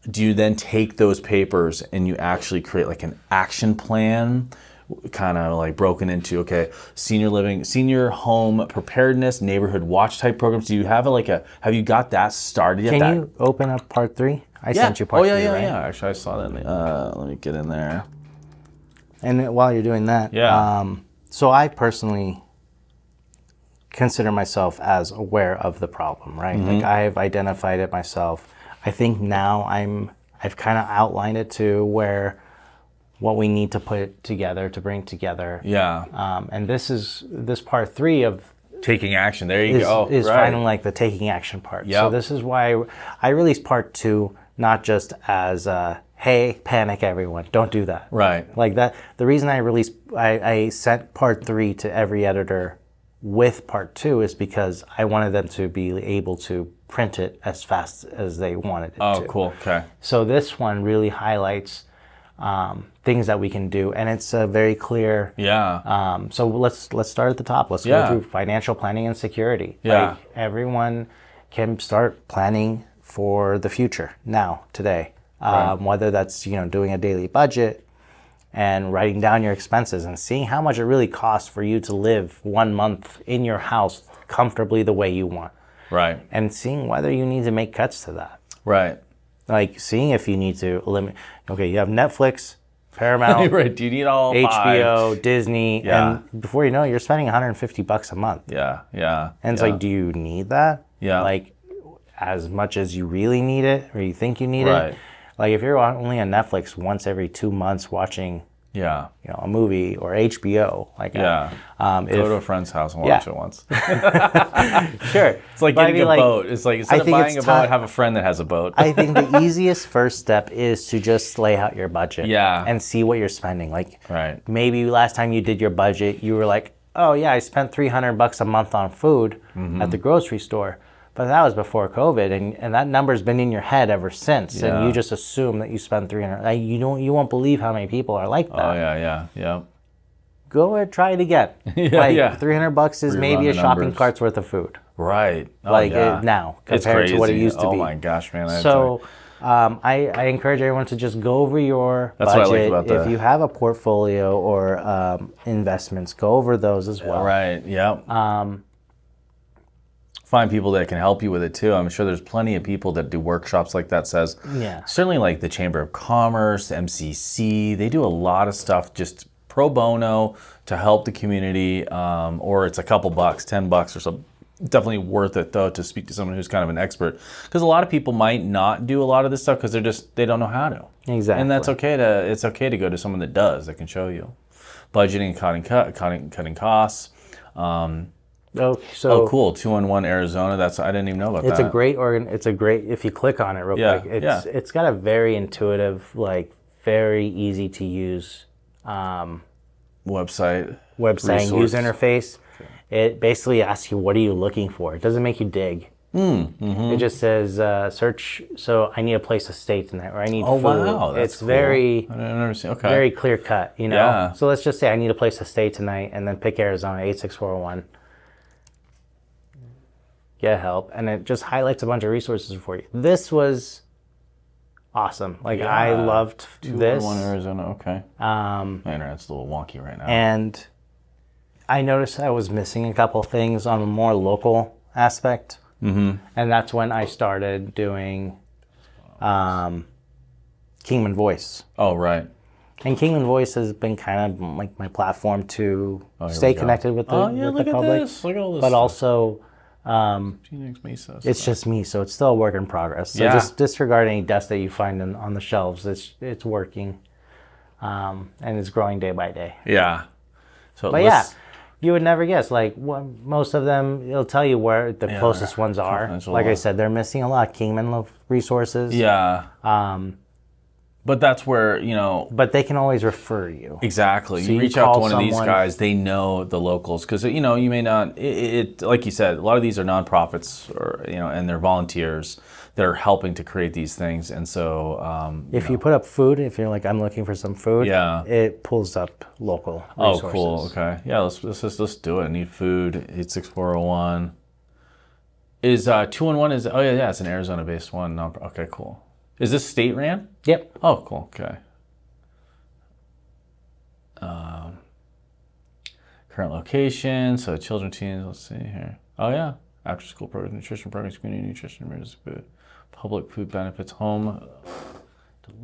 Do you then take those papers and you actually create like an action plan, kind of like broken into, okay, senior living, senior home preparedness, neighborhood watch type programs? Do you have have you got that started yet? Can you open up part 3? I sent you part 3, right? Yeah. Actually, I saw that. Let me get in there. And while you're doing that, so I personally consider myself as aware of the problem, right? Like I've identified it myself. I think now I've kind of outlined it to what we need to put together to bring together. Yeah. And this part 3 of taking action. There you go. Is right. finding like the taking action part. Yep. So this is why I released part 2, not just as hey, panic everyone, don't do that. Right. Like that. The reason I sent part 3 to every editor with part 2 is because I wanted them to be able to print it as fast as they wanted it to. Oh, cool. Okay. So this one really highlights things that we can do, and it's very clear. Yeah. So let's start at the top. Let's go through financial planning and security. Yeah. Like everyone can start planning for the future now, today. Right. Whether that's doing a daily budget and writing down your expenses and seeing how much it really costs for you to live 1 month in your house comfortably the way you want. Right. And seeing whether you need to make cuts to that. Right. Like seeing if you need to eliminate. Okay, you have Netflix, Paramount, right. Do you need all HBO, 5? Disney, and before you know it, you're spending $150 a month. Yeah. Yeah. And it's like, do you need that? Yeah. Like as much as you really need it, or you think you need Right. it. Like if you're only on Netflix once every 2 months watching, a movie or HBO, like go to a friend's house and watch it once. Sure. It's like getting a boat. It's like instead of buying a boat, have a friend that has a boat. I think the easiest first step is to just lay out your budget. Yeah. And see what you're spending. Like right. Maybe last time you did your budget, you were like, oh yeah, I spent $300 a month on food at the grocery store. But that was before COVID, and that number's been in your head ever since. And you just assume that you spend $300. Like, you won't believe how many people are like that. Oh yeah. Go and try it again. $300 is maybe a shopping cart's worth of food. Right. Oh, now compared to what it used to be. Oh my gosh, man. So I encourage everyone to just go over your budget. What I like about if you have a portfolio or investments, go over those as well. Right. Yeah. Find people that can help you with it too. I'm sure there's plenty of people that do workshops like that. Certainly like the Chamber of Commerce, the MCC, they do a lot of stuff just pro bono to help the community, or it's a couple bucks, $10 or something. Definitely worth it though to speak to someone who's kind of an expert, because a lot of people might not do a lot of this stuff because they don't know how to. Exactly. And that's okay it's okay to go to someone that does, that can show you. Budgeting, cutting costs. Oh, so Oh, cool. 211 Arizona. I didn't even know about it's that. a great It's a great. If you click on it real quick, it's got a very intuitive, like very easy to use Website resource. User interface. Okay. It basically asks you, what are you looking for? It doesn't make you dig. It just says search. So I need a place to stay tonight, or I need food. Wow, that's it's cool. very I never seen. Okay. very clear cut. Yeah. So let's just say I need a place to stay tonight, and then pick Arizona 86401. Get help, and it just highlights a bunch of resources for you. This was awesome. Like I loved this. 211 Arizona. Okay. My internet's a little wonky right now. And I noticed I was missing a couple things on a more local aspect. And that's when I started doing Kingman Voice. Oh, right. And Kingman Voice has been kind of like my platform to stay connected with the, with the public. This. Look at all this but stuff. also, Phoenix Mesa it's just me, so it's still a work in progress. So just disregard any dust that you find on the shelves. It's working, and it's growing day by day. Yeah. So But yeah, you would never guess. Like most of them, it'll tell you where the closest ones are. Like I said, they're missing a lot of Kingman resources. Yeah. But that's where, But they can always refer you. Exactly. So you you reach out to call one of these someone- guys, they know the locals. Because, you may not, like you said, a lot of these are nonprofits or, and they're volunteers that are helping to create these things. And so, If you put up food, if you're like, I'm looking for some food, it pulls up local resources. Oh, cool. Okay. Yeah, let's do it. I need food. 86401. Is 211 it's an Arizona-based one. Okay, cool. Is this state ran? Yep. Oh, cool. Okay. Current location. So children, teens. Let's see here. Oh yeah. After school programs, nutrition programs, community nutrition, emergency food, public food benefits, home.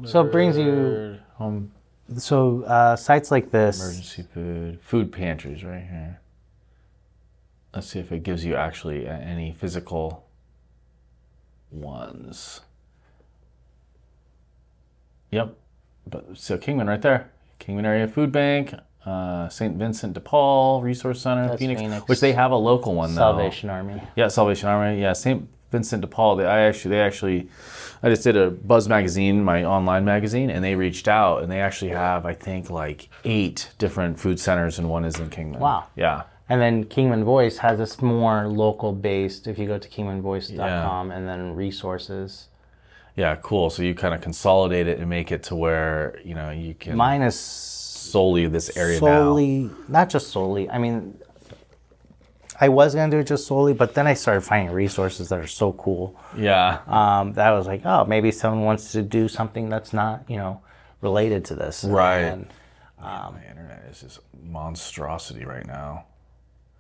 So it brings you home. So sites like this. Emergency food pantries right here. Let's see if it gives you actually any physical ones. Yep. So Kingman right there. Kingman Area Food Bank, St. Vincent de Paul Resource Center, Phoenix, which they have a local one though. Salvation Army. Yeah, Salvation Army. Yeah, St. Vincent de Paul. I just did a Buzz magazine, my online magazine, and they reached out and they actually have, I think, like 8 different food centers and one is in Kingman. Wow. Yeah. And then Kingman Voice has this more local based, if you go to kingmanvoice.com and then resources. Yeah, cool. So you kind of consolidate it and make it to where, you can... Mine is solely this area now. Not just solely. I mean, I was going to do it just solely, but then I started finding resources that are so cool. Yeah. That I was like, oh, maybe someone wants to do something that's not, related to this. Right. And, my internet is just monstrosity right now.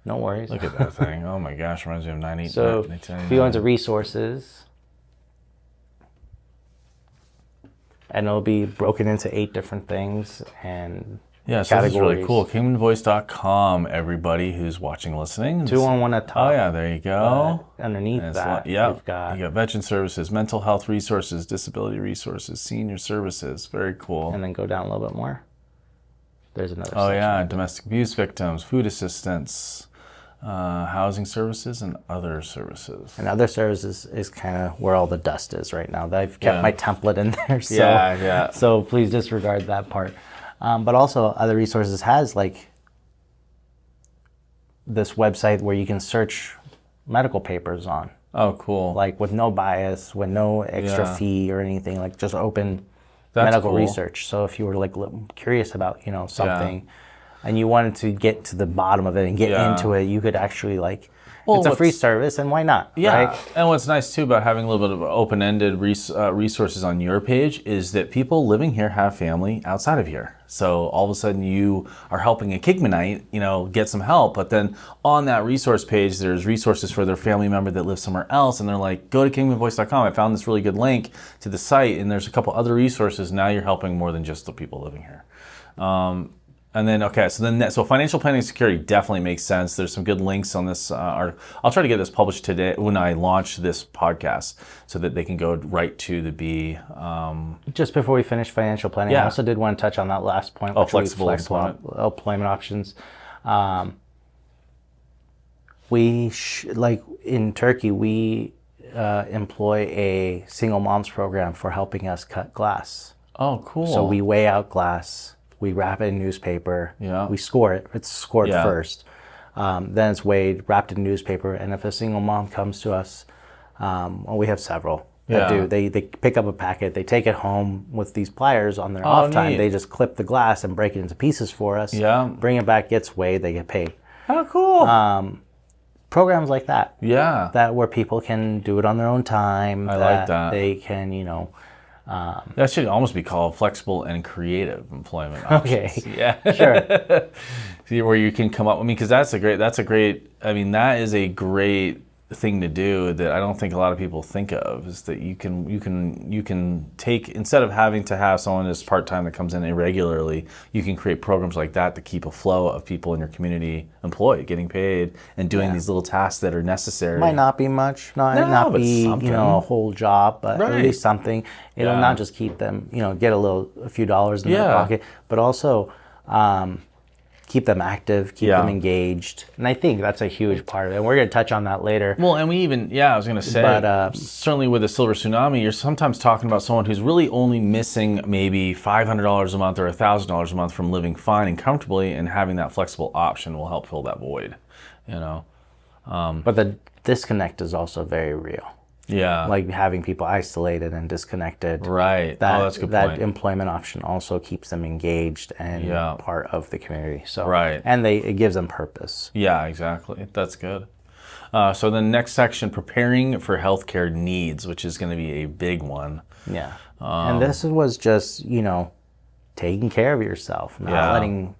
No worries. Look at that thing. Oh my gosh, reminds me of 98. So if you go into resources, and it'll be broken into 8 different things and so categories. This is really cool. KingmanVoice.com, everybody who's watching, listening. 211 at top. Oh yeah, there you go. Underneath that, you got got veteran services, mental health resources, disability resources, senior services. Very cool. And then go down a little bit more. There's another Oh section. yeah, domestic abuse victims, food assistance, housing services, and other services. And other services is kind of where all the dust is right now. I've kept my template in there, so so please disregard that part. But also, other resources has like this website where you can search medical papers on. Oh, cool. Like with no bias, with no extra fee or anything, like just open medical cool. research. So if you were like curious about, something and you wanted to get to the bottom of it and get into it, you could actually it's a free service, and why not? Yeah, right? And what's nice too about having a little bit of open-ended resources on your page is that people living here have family outside of here. So all of a sudden you are helping a Kingmanite, get some help, but then on that resource page, there's resources for their family member that lives somewhere else, and they're like, go to kingmanvoice.com. I found this really good link to the site, and there's a couple other resources. Now you're helping more than just the people living here. And then, so financial planning and security definitely makes sense. There's some good links on this article. I'll try to get this published today when I launch this podcast so that they can go right to the B. Just before we finish financial planning, I also did want to touch on that last point. Flexible employment options. Like in Turkey, we employ a single moms program for helping us cut glass. Oh, cool. So we weigh out glass, we wrap it in newspaper, Yeah. we score it. It's scored Yeah. first. Then it's weighed, wrapped in newspaper, and if a single mom comes to us, well, we have several that Yeah. do. They pick up a packet, they take it home with these pliers on their off time. neat. They just clip the glass and break it into pieces for us. Yeah. Bring it back, gets weighed, they get paid. Oh, cool. Programs like that. Yeah. That where people can do it on their own time. I like that. They can, That should almost be called flexible and creative employment Okay. options. Yeah. Sure. See, where you can come up. I mean, because that is a great thing to do that I don't think a lot of people think of, is that you can take, instead of having to have someone that's part-time that comes in irregularly, you can create programs like that to keep a flow of people in your community employed, getting paid, and doing these little tasks that are necessary. Might not be much, not but be something. a whole job, but Right. at least something. It'll Yeah. not just keep them, get a few dollars in their Yeah. pocket, but also keep them active, keep them engaged. And I think that's a huge part of it. And we're going to touch on that later. Well, and I was going to say, But, certainly with a silver tsunami, you're sometimes talking about someone who's really only missing maybe $500 a month or $1,000 a month from living fine and comfortably, and having that flexible option will help fill that void, But the disconnect is also very real. Yeah. Like having people isolated and disconnected. Right. That's a good that point. employment option also keeps them engaged and Yeah. part of the community. So Right. and it gives them purpose. Yeah, exactly. That's good. So the next section, preparing for healthcare needs, which is going to be a big one. Yeah. And this was just, taking care of yourself, not letting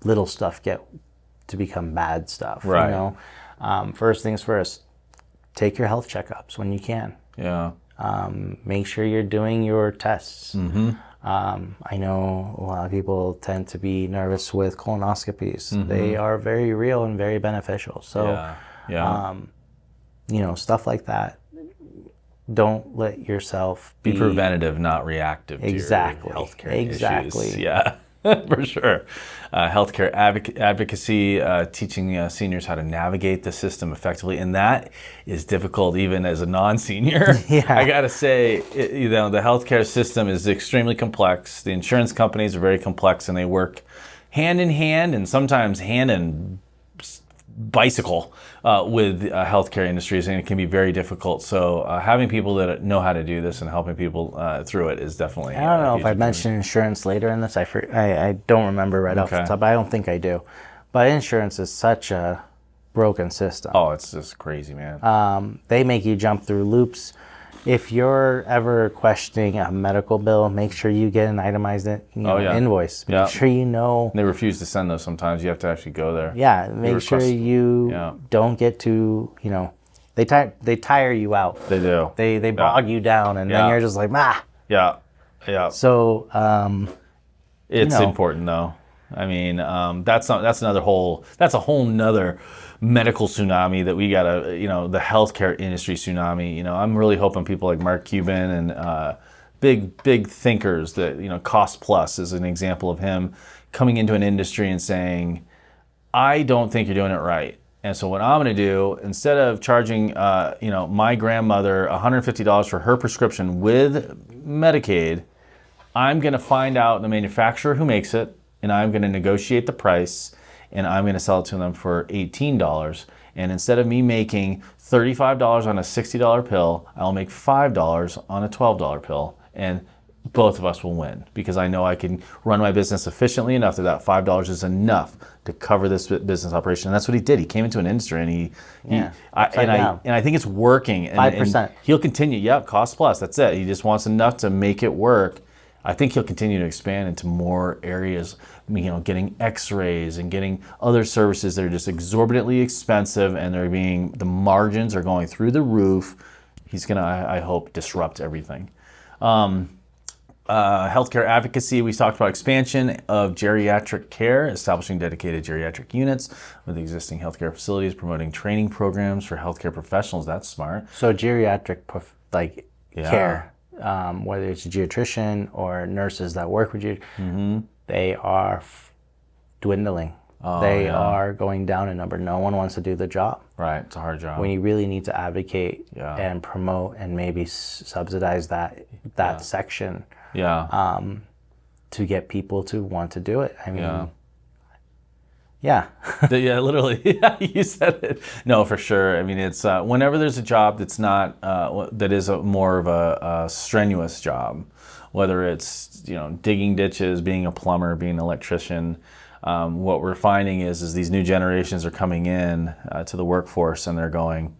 little stuff get to become bad stuff. Right. First things first, take your health checkups when you can. Yeah. Make sure you're doing your tests. Mm-hmm. I know a lot of people tend to be nervous with colonoscopies. Mm-hmm. They are very real and very beneficial. So, stuff like that. Don't let yourself Be preventative, not reactive to Exactly. your healthcare Exactly. issues. Yeah, for sure. Healthcare advocacy, teaching seniors how to navigate the system effectively. And that is difficult even as a non-senior. Yeah. I got to say, the healthcare system is extremely complex. The insurance companies are very complex, and they work hand in hand, and sometimes hand in bicycle with healthcare industries, and it can be very difficult. So having people that know how to do this and helping people through it is definitely. I don't know if I mentioned insurance later in this. I don't remember right off the top. I don't think I do. But insurance is such a broken system. Oh, it's just crazy, man. They make you jump through loops. If you're ever questioning a medical bill, make sure you get an itemized invoice. Make sure you know. They refuse to send those sometimes. You have to actually go there. Yeah, make sure you don't get too, they tire you out. They do. They bog you down, and then you're just like, Yeah, yeah. So, It's important though. I mean, that's a whole nother medical tsunami that we gotta, the healthcare industry tsunami. I'm really hoping people like Mark Cuban and big thinkers that, Cost Plus is an example of him coming into an industry and saying, I don't think you're doing it right. And so what I'm going to do, instead of charging, my grandmother $150 for her prescription with Medicaid, I'm going to find out the manufacturer who makes it, and I'm going to negotiate the price, and I'm going to sell it to them for $18. And instead of me making $35 on a $60 pill, I'll make $5 on a $12 pill. And both of us will win, because I know I can run my business efficiently enough that $5 is enough to cover this business operation. And that's what he did. He came into an industry and I think it's working. And, 5%. And he'll continue. Yep, Cost Plus. That's it. He just wants enough to make it work. I think he'll continue to expand into more areas, getting x-rays and getting other services that are just exorbitantly expensive, and the margins are going through the roof. He's going to, I hope, disrupt everything. Healthcare advocacy, we talked about expansion of geriatric care, establishing dedicated geriatric units with existing healthcare facilities, promoting training programs for healthcare professionals. That's smart. So geriatric, care, whether it's a geriatrician or nurses that work with you, they are dwindling. They are going down in number. No one wants to do the job. Right, it's a hard job. When you really need to advocate and promote and maybe subsidize that section to get people to want to do it. I mean, yeah. Literally. Yeah, you said it. No, for sure. I mean, it's whenever there's a job that's not that is more of a strenuous job, whether it's digging ditches, being a plumber, being an electrician. What we're finding is these new generations are coming in to the workforce and they're going,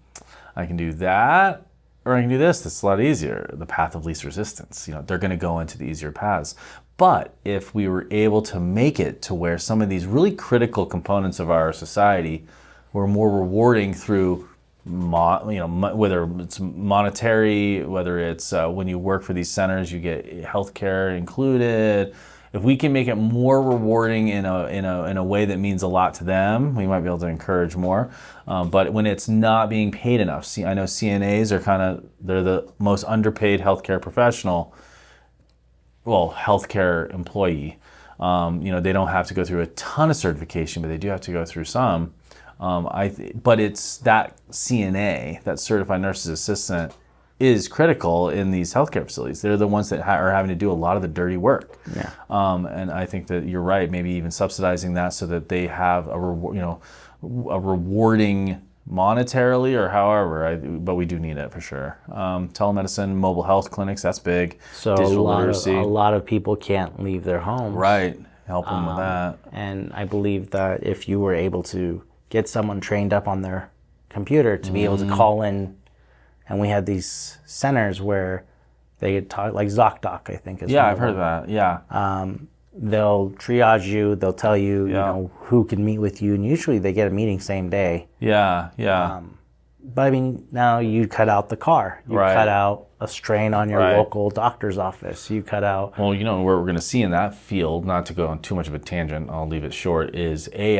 I can do that, or I can do this. That's a lot easier. The path of least resistance. They're going to go into the easier paths. But if we were able to make it to where some of these really critical components of our society were more rewarding through, whether it's monetary, whether it's when you work for these centers, you get healthcare included. If we can make it more rewarding in a way that means a lot to them, we might be able to encourage more. But when it's not being paid enough, I know CNAs are they're the most underpaid healthcare professional. Well, healthcare employee. They don't have to go through a ton of certification, but they do have to go through some. But it's that CNA, that certified nurse's assistant, is critical in these healthcare facilities. They're the ones that are having to do a lot of the dirty work. Yeah. And I think that you're right. Maybe even subsidizing that so that they have a rewarding monetarily or however. But we do need it for sure. Telemedicine, mobile health clinics. That's big. So digital literacy. A lot of people can't leave their homes. Right. Help them with that. And I believe that if you were able to get someone trained up on their computer to be able to call in. And we had these centers where they could talk, like ZocDoc, I think is. Yeah, I've heard of that. Yeah. They'll triage you. They'll tell you, who can meet with you, and usually they get a meeting same day. Yeah, yeah. But I mean, now you cut out the car. You cut out a strain on your local doctor's office. You cut out. Well, what we're going to see in that field, not to go on too much of a tangent, I'll leave it short, is Gen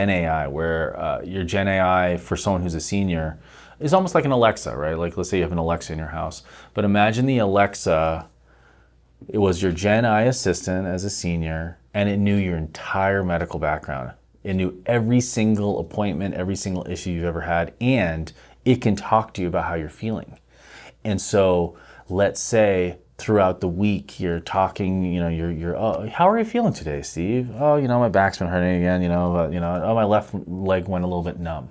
AI, where your Gen AI for someone who's a senior is almost like an Alexa, right? Like let's say you have an Alexa in your house. But imagine the Alexa, it was your Gen AI assistant as a senior, and it knew your entire medical background. It knew every single appointment, every single issue you've ever had, and it can talk to you about how you're feeling. And so let's say throughout the week you're talking, you're how are you feeling today, Steve? Oh, my back's been hurting again, my left leg went a little bit numb.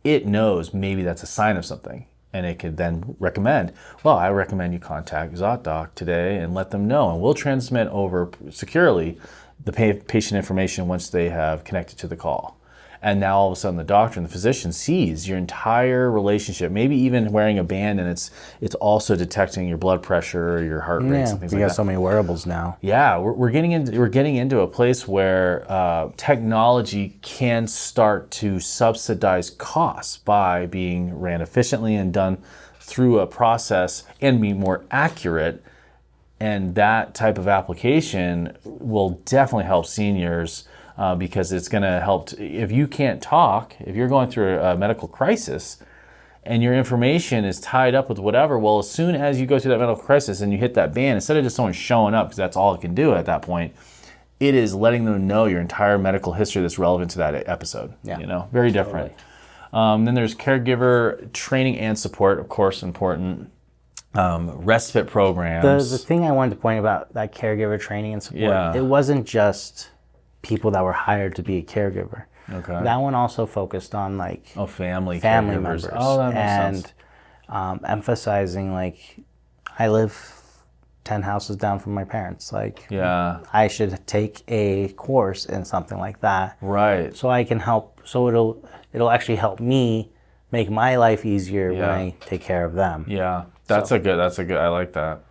It knows maybe that's a sign of something, and it could then recommend, well, I recommend you contact ZocDoc today and let them know, and we'll transmit over securely the patient information once they have connected to the call. And now all of a sudden the doctor and the physician sees your entire relationship, maybe even wearing a band, and it's also detecting your blood pressure or your heart rate, and things like that. We got so many wearables now. Yeah, we're getting into a place where technology can start to subsidize costs by being ran efficiently and done through a process and be more accurate. And that type of application will definitely help seniors. Because it's going to help. If you can't talk, if you're going through a medical crisis and your information is tied up with whatever, well, as soon as you go through that medical crisis and you hit that band, instead of just someone showing up, because that's all it can do at that point, it is letting them know your entire medical history that's relevant to that episode. Yeah. Very different. Totally. Then there's caregiver training and support, of course, important. Respite programs. The thing I wanted to point about that caregiver training and support, it wasn't just people that were hired to be a caregiver. Okay. That one also focused on family members. Oh, that makes sense. Emphasizing I live 10 houses down from my parents. I should take a course in something like that. Right. So I can help. So it'll actually help me make my life easier when I take care of them. Yeah. That's a good. I like that.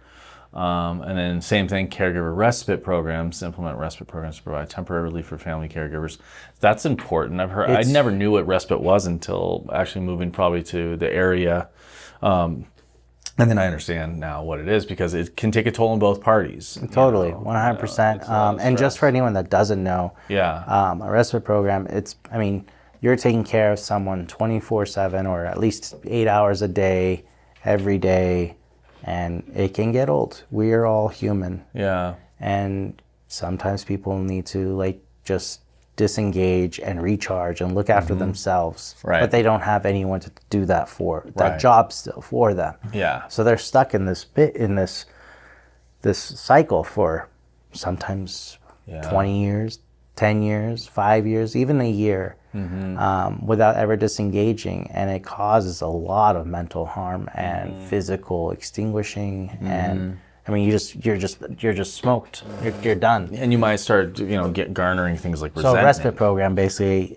And then same thing, caregiver respite programs, implement respite programs to provide temporary relief for family caregivers. That's important. I never knew what respite was until actually moving probably to the area. And then I understand now what it is, because it can take a toll on both parties. Totally, 100%. And just for anyone that doesn't know, a respite program, you're taking care of someone 24/7 or at least 8 hours a day, every day. And it can get old. We are all human. Yeah. And sometimes people need to just disengage and recharge and look after themselves, Right. but they don't have anyone to do that for that Right. job still for them. Yeah. So they're stuck in this cycle for sometimes 20 years, 10 years, 5 years, even a year, without ever disengaging, and it causes a lot of mental harm and physical extinguishing. And I mean, you're just smoked. You're done. And you might start, garnering things like So a resentment. respite program basically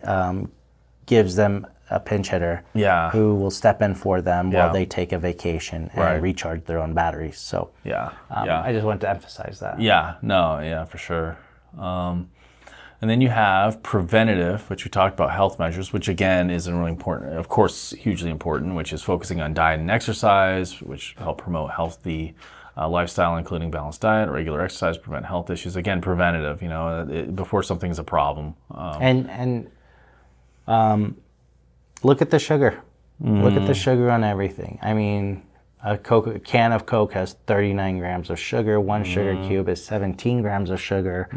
gives them a pinch hitter Yeah. who will step in for them Yeah. while they take a vacation and Right. recharge their own batteries. So Yeah. I just wanted to emphasize that. Yeah, no, yeah, for sure. And then you have preventative, which we talked about, health measures, which again is really important, of course, hugely important, which is focusing on diet and exercise, which help promote healthy lifestyle, including balanced diet, regular exercise, prevent health issues. Again, preventative, before something's a problem. And look at the sugar. Look at the sugar on everything. I mean, a can of Coke has 39 grams of sugar. One sugar cube is 17 grams of sugar.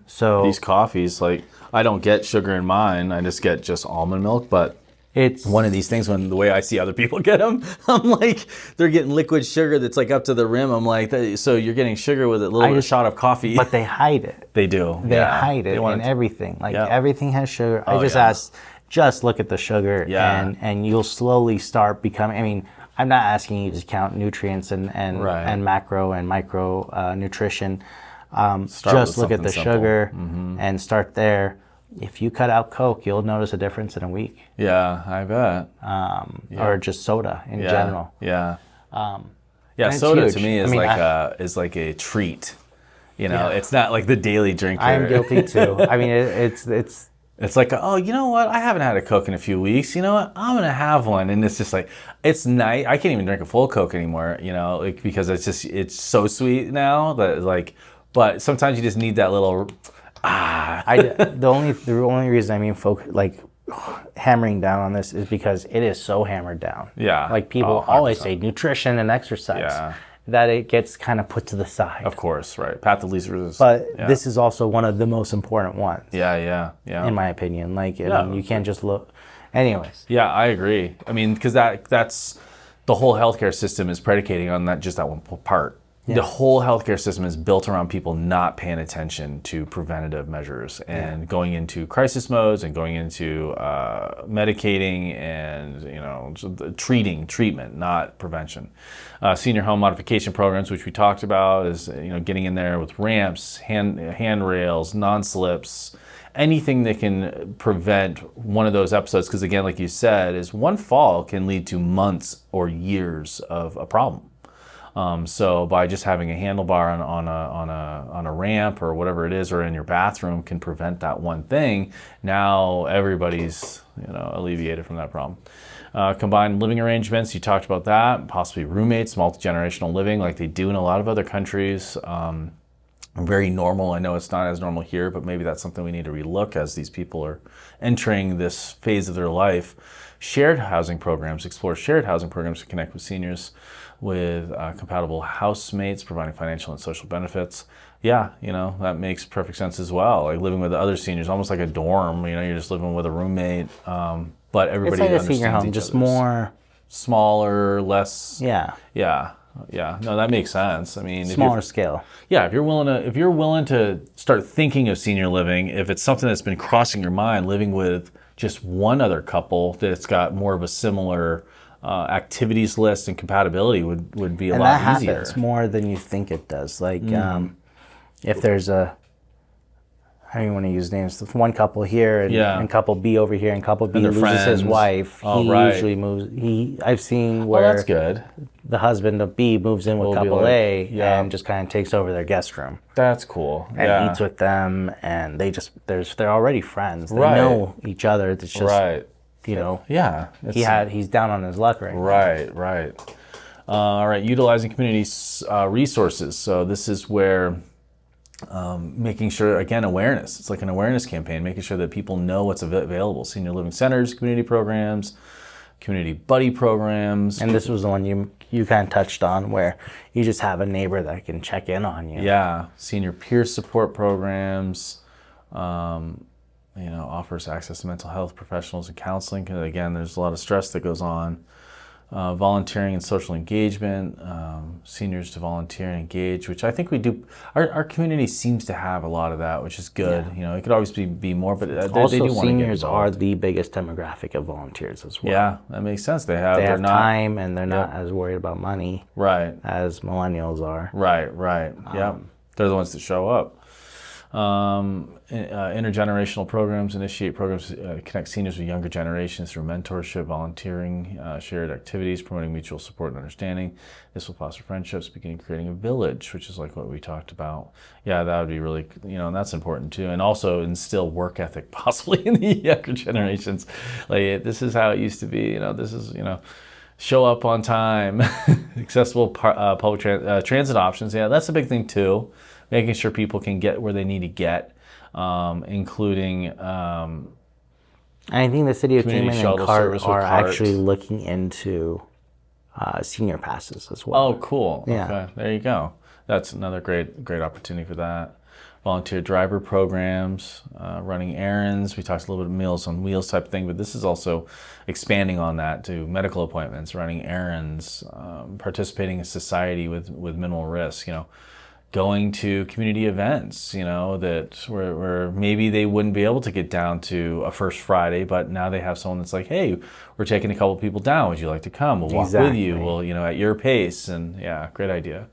So These coffees, like, I don't get sugar in mine. I just get just almond milk, but it's one of these things, when the way I see other people get them, I'm like, they're getting liquid sugar that's like up to the rim. I'm like, so you're getting sugar with a little shot of coffee. but they hide it. They do. They hide it in everything. Like everything has sugar. I just asked, just look at the sugar, and you'll slowly start becoming. I mean, I'm not asking you to count nutrients and macro and micro nutrition. Just look at the sugar and start there. If you cut out Coke, you'll notice a difference in a week. Yeah, I bet. Or just soda in general. Yeah. it's Soda huge. to me is like a treat. It's not like the daily drinker. I'm guilty too. I mean, It's like, oh, you know what? I haven't had a Coke in a few weeks. You know what? I'm gonna have one, and it's just like, it's nice. I can't even drink a full Coke anymore. Because it's so sweet now that like. But sometimes you just need that little. The only reason hammering down on this is because it is so hammered down. Yeah. Like people always say nutrition and exercise, that it gets kind of put to the side. Of course, right. Path of least resistance. But this is also one of the most important ones. Yeah. In my opinion, you can't just look. Anyways. Yeah, I agree. I mean, because that's the whole healthcare system is predicating on that one part. Yeah. The whole healthcare system is built around people not paying attention to preventative measures and going into crisis modes and going into medicating and treatment, not prevention. Senior home modification programs, which we talked about, is getting in there with ramps, handrails, non-slips, anything that can prevent one of those episodes. Because again, like you said, is one fall can lead to months or years of a problem. So by just having a handlebar on a ramp or whatever it is, or in your bathroom, can prevent that one thing. Now everybody's alleviated from that problem. Combined living arrangements, you talked about that. Possibly roommates, multi-generational living, like they do in a lot of other countries. Very normal. I know it's not as normal here, but maybe that's something we need to relook as these people are entering this phase of their life. Shared housing programs, explore shared housing programs to connect with seniors with compatible housemates, providing financial and social benefits. Yeah, that makes perfect sense as well. Like living with other seniors, almost like a dorm. You're just living with a roommate, but everybody it's like understands a senior home, each just other's. more smaller, less. Yeah. No, that makes sense. I mean, smaller scale. Yeah, if you're willing to start thinking of senior living, if it's something that's been crossing your mind, living with just one other couple that's got more of a similar activities list and compatibility would be a lot easier. And that happens more than you think it does. Like if there's I don't even want to use names. One couple here and couple B over here, and couple B loses friends. his wife. Usually moves. I've seen where that's good. The husband of B moves in with couple A and just kind of takes over their guest room. That's cool. And eats with them, and they're already friends. They know each other. It's just he's down on his luck right now. Right. All right, utilizing community resources. So this is where making sure, again, awareness. It's like an awareness campaign, making sure that people know what's available. Senior living centers, community programs, community buddy programs. And this was the one you kind of touched on, where you just have a neighbor that can check in on you. Yeah, senior peer support programs. Offers access to mental health professionals and counseling. And again, there's a lot of stress that goes on. Volunteering and social engagement, seniors to volunteer and engage, which I think we do. Our community seems to have a lot of that, which is good. Yeah. It could always be more, but they do Also, want to get seniors are involved. the biggest demographic of volunteers as well. Yeah, that makes sense. They They have have time, and they're not as worried about money right, as millennials are. right. Yeah, they're the ones that show up. Intergenerational programs initiate programs connect seniors with younger generations through mentorship, volunteering, shared activities, promoting mutual support and understanding. This will foster friendships, beginning creating a village, which is like what we talked about. Yeah, that would be really, and that's important too. And also instill work ethic possibly in the younger generations. Like, this is how it used to be. This is, show up on time, accessible public transit options. Yeah, that's a big thing too. Making sure people can get where they need to get, including I think the city of community Kingman and shuttle CART service with are CART. actually looking into senior passes as well. Oh, cool. Yeah. Okay, there you go. That's another great opportunity for that. Volunteer driver programs, running errands. We talked a little bit of Meals on Wheels type of thing, but this is also expanding on that to medical appointments, running errands, participating in society with minimal risk. Going to community events, that where maybe they wouldn't be able to get down to a First Friday, but now they have someone that's like, hey, we're taking a couple people down. Would you like to come? We'll walk with you. We'll, at your pace. And yeah, great idea.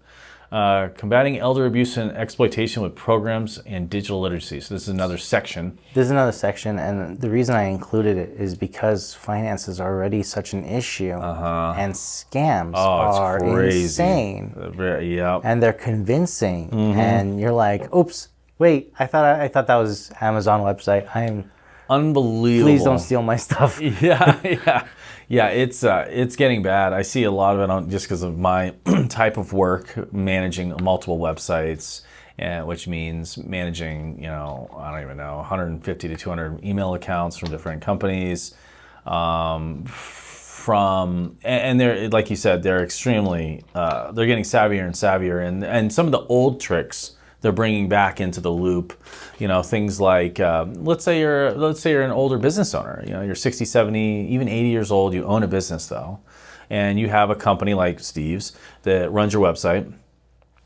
Combating elder abuse and exploitation with programs and digital literacy. So this is another section. This is another section, and the reason I included it is because finance is already such an issue, and scams are insane. Yeah, and they're convincing, and you're like, "Oops, wait! I thought that was Amazon website. I am unbelievable. Please don't steal my stuff." Yeah. It's getting bad. I see a lot of it just because of my type of work, managing multiple websites, which means managing, I don't even know, 150 to 200 email accounts from different companies. And they're, like you said, they're extremely, they're getting savvier and savvier, and some of the old tricks they're bringing back into the loop, things like, let's say you're an older business owner, you're 60, 70, even 80 years old, you own a business though, and you have a company like Steve's that runs your website,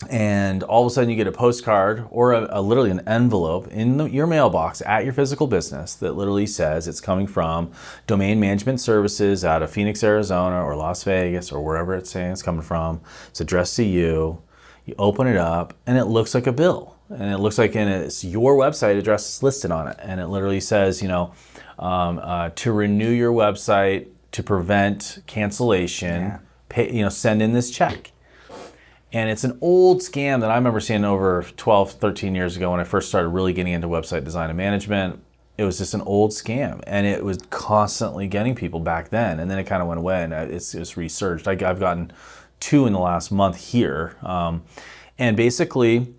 and all of a sudden you get a postcard or literally an envelope in your mailbox at your physical business that literally says it's coming from Domain Management Services out of Phoenix, Arizona, or Las Vegas, or wherever it's saying it's coming from. It's addressed to you. You open it up, and it looks like a bill. And it looks like it's your website address listed on it. And it literally says, to renew your website, to prevent cancellation, pay, send in this check. And it's an old scam that I remember seeing over 12, 13 years ago when I first started really getting into website design and management. It was just an old scam, and it was constantly getting people back then. And then it kind of went away, and it's resurged. I've gotten 2 in the last month here. And basically,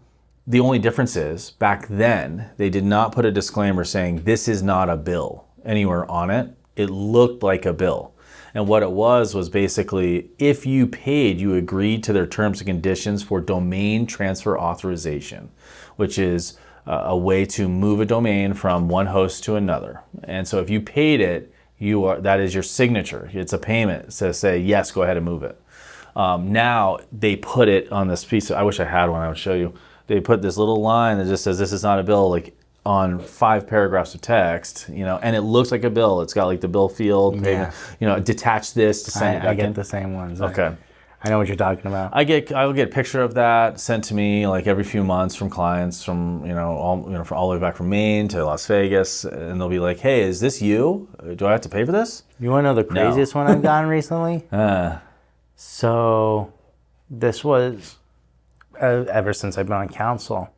the only difference is back then, they did not put a disclaimer saying this is not a bill anywhere on it. It looked like a bill. And what it was basically, if you paid, you agreed to their terms and conditions for domain transfer authorization, which is a way to move a domain from one host to another. And so if you paid it, that is your signature. It's a payment to say, yes, go ahead and move it. Now they put it on this piece. I wish I had one. I would show you. They put this little line that just says this is not a bill, like on 5 paragraphs of text, and it looks like a bill. It's got like the bill field, detach this to send it back I get in. the same ones. Okay. I know what you're talking about. I will get a picture of that sent to me like every few months from clients from all the way back from Maine to Las Vegas, and they'll be like, "Hey, is this you? Do I have to pay for this?" You want to know the craziest one I've gotten recently? So this was ever since I've been on council.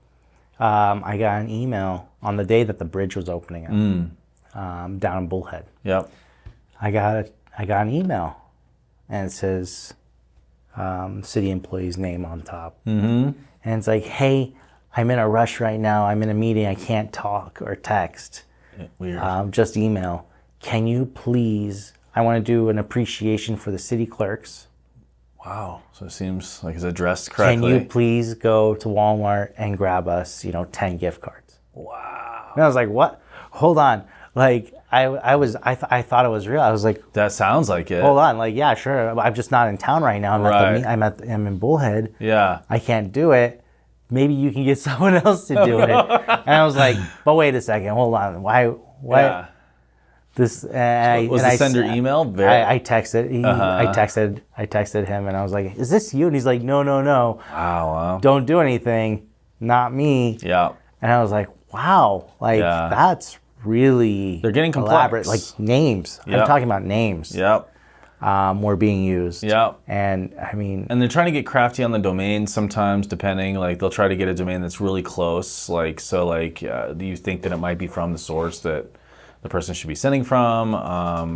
I got an email on the day that the bridge was opening up down in Bullhead. Yep. I got an email, and it says city employee's name on top. And it's like, "Hey, I'm in a rush right now. I'm in a meeting. I can't talk or text. Weird. Just email. Can you please? I want to do an appreciation for the city clerks. Wow. So it seems like it's addressed correctly. Can you please go to Walmart and grab us, 10 gift cards?" Wow. And I was like, what? Hold on. Like, I thought it was real. I was like, That sounds like it. hold on. Like, yeah, sure. I'm just not in town right now. I'm in Bullhead. Yeah. I can't do it. Maybe you can get someone else to do it. And I was like, but wait a second. Hold on. Why? Yeah. This Was the sender email? I texted. I texted him, and I was like, "Is this you?" And he's like, "No, no, no. Wow. Don't do anything. Not me." Yeah. And I was like, "Wow, like that's really They're getting elaborate. complex. Like names. Yep. I'm talking about names. Yep. Were being used. Yep. And I mean, And they're trying to get crafty on the domain sometimes, depending. Like they'll try to get a domain that's really close. Like so, like you think that it might be from the source that the person should be sending from.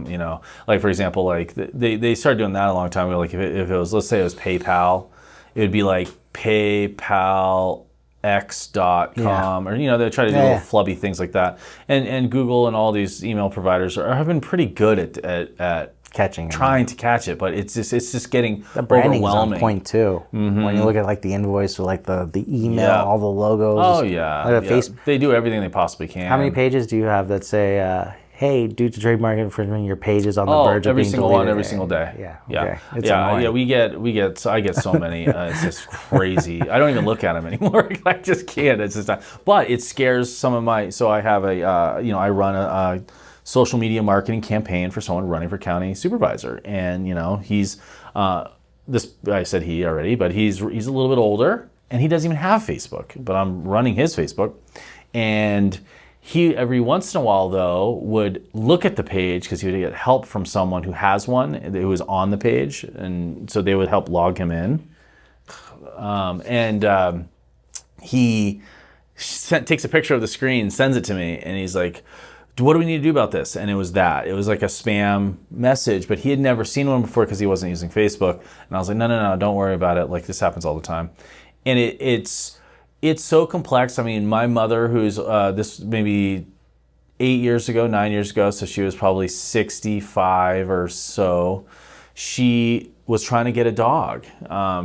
You know, like for example, like they started doing that a long time ago. Like if it was, let's say it was PayPal, it would be like PayPalX.com, or you know, they try to do little flubby things like that. And Google and all these email providers have been pretty good at catching trying to catch it, but it's just getting the branding's overwhelming. on point too. Mm-hmm. When you look at like the invoice or like the email, Yeah. all the logos. Oh yeah, Like yeah. They do everything they possibly can. How many pages do you have that say, "Hey, due to trademark infringement, your page is on the verge of every being single deleted"? one, every single day. Yeah, yeah, okay. It's yeah. annoying. We get. So I get so many. It's just crazy. I don't even look at them anymore. I just can't. It's just not. But it scares some of my. So I have a. I run a social media marketing campaign for someone running for county supervisor, and he's this. I said he already, but he's a little bit older, and he doesn't even have Facebook. But I'm running his Facebook, and he every once in a while though would look at the page because he would get help from someone who has one who was on the page, and so they would help log him in. He takes a picture of the screen, sends it to me, and he's like, "What do we need to do about this?" And it was like a spam message, but he had never seen one before because he wasn't using Facebook. And I was like, no, don't worry about it. Like, this happens all the time. And it's so complex. I mean, my mother, who's this maybe 9 years ago, so she was probably 65 or so, she was trying to get a dog.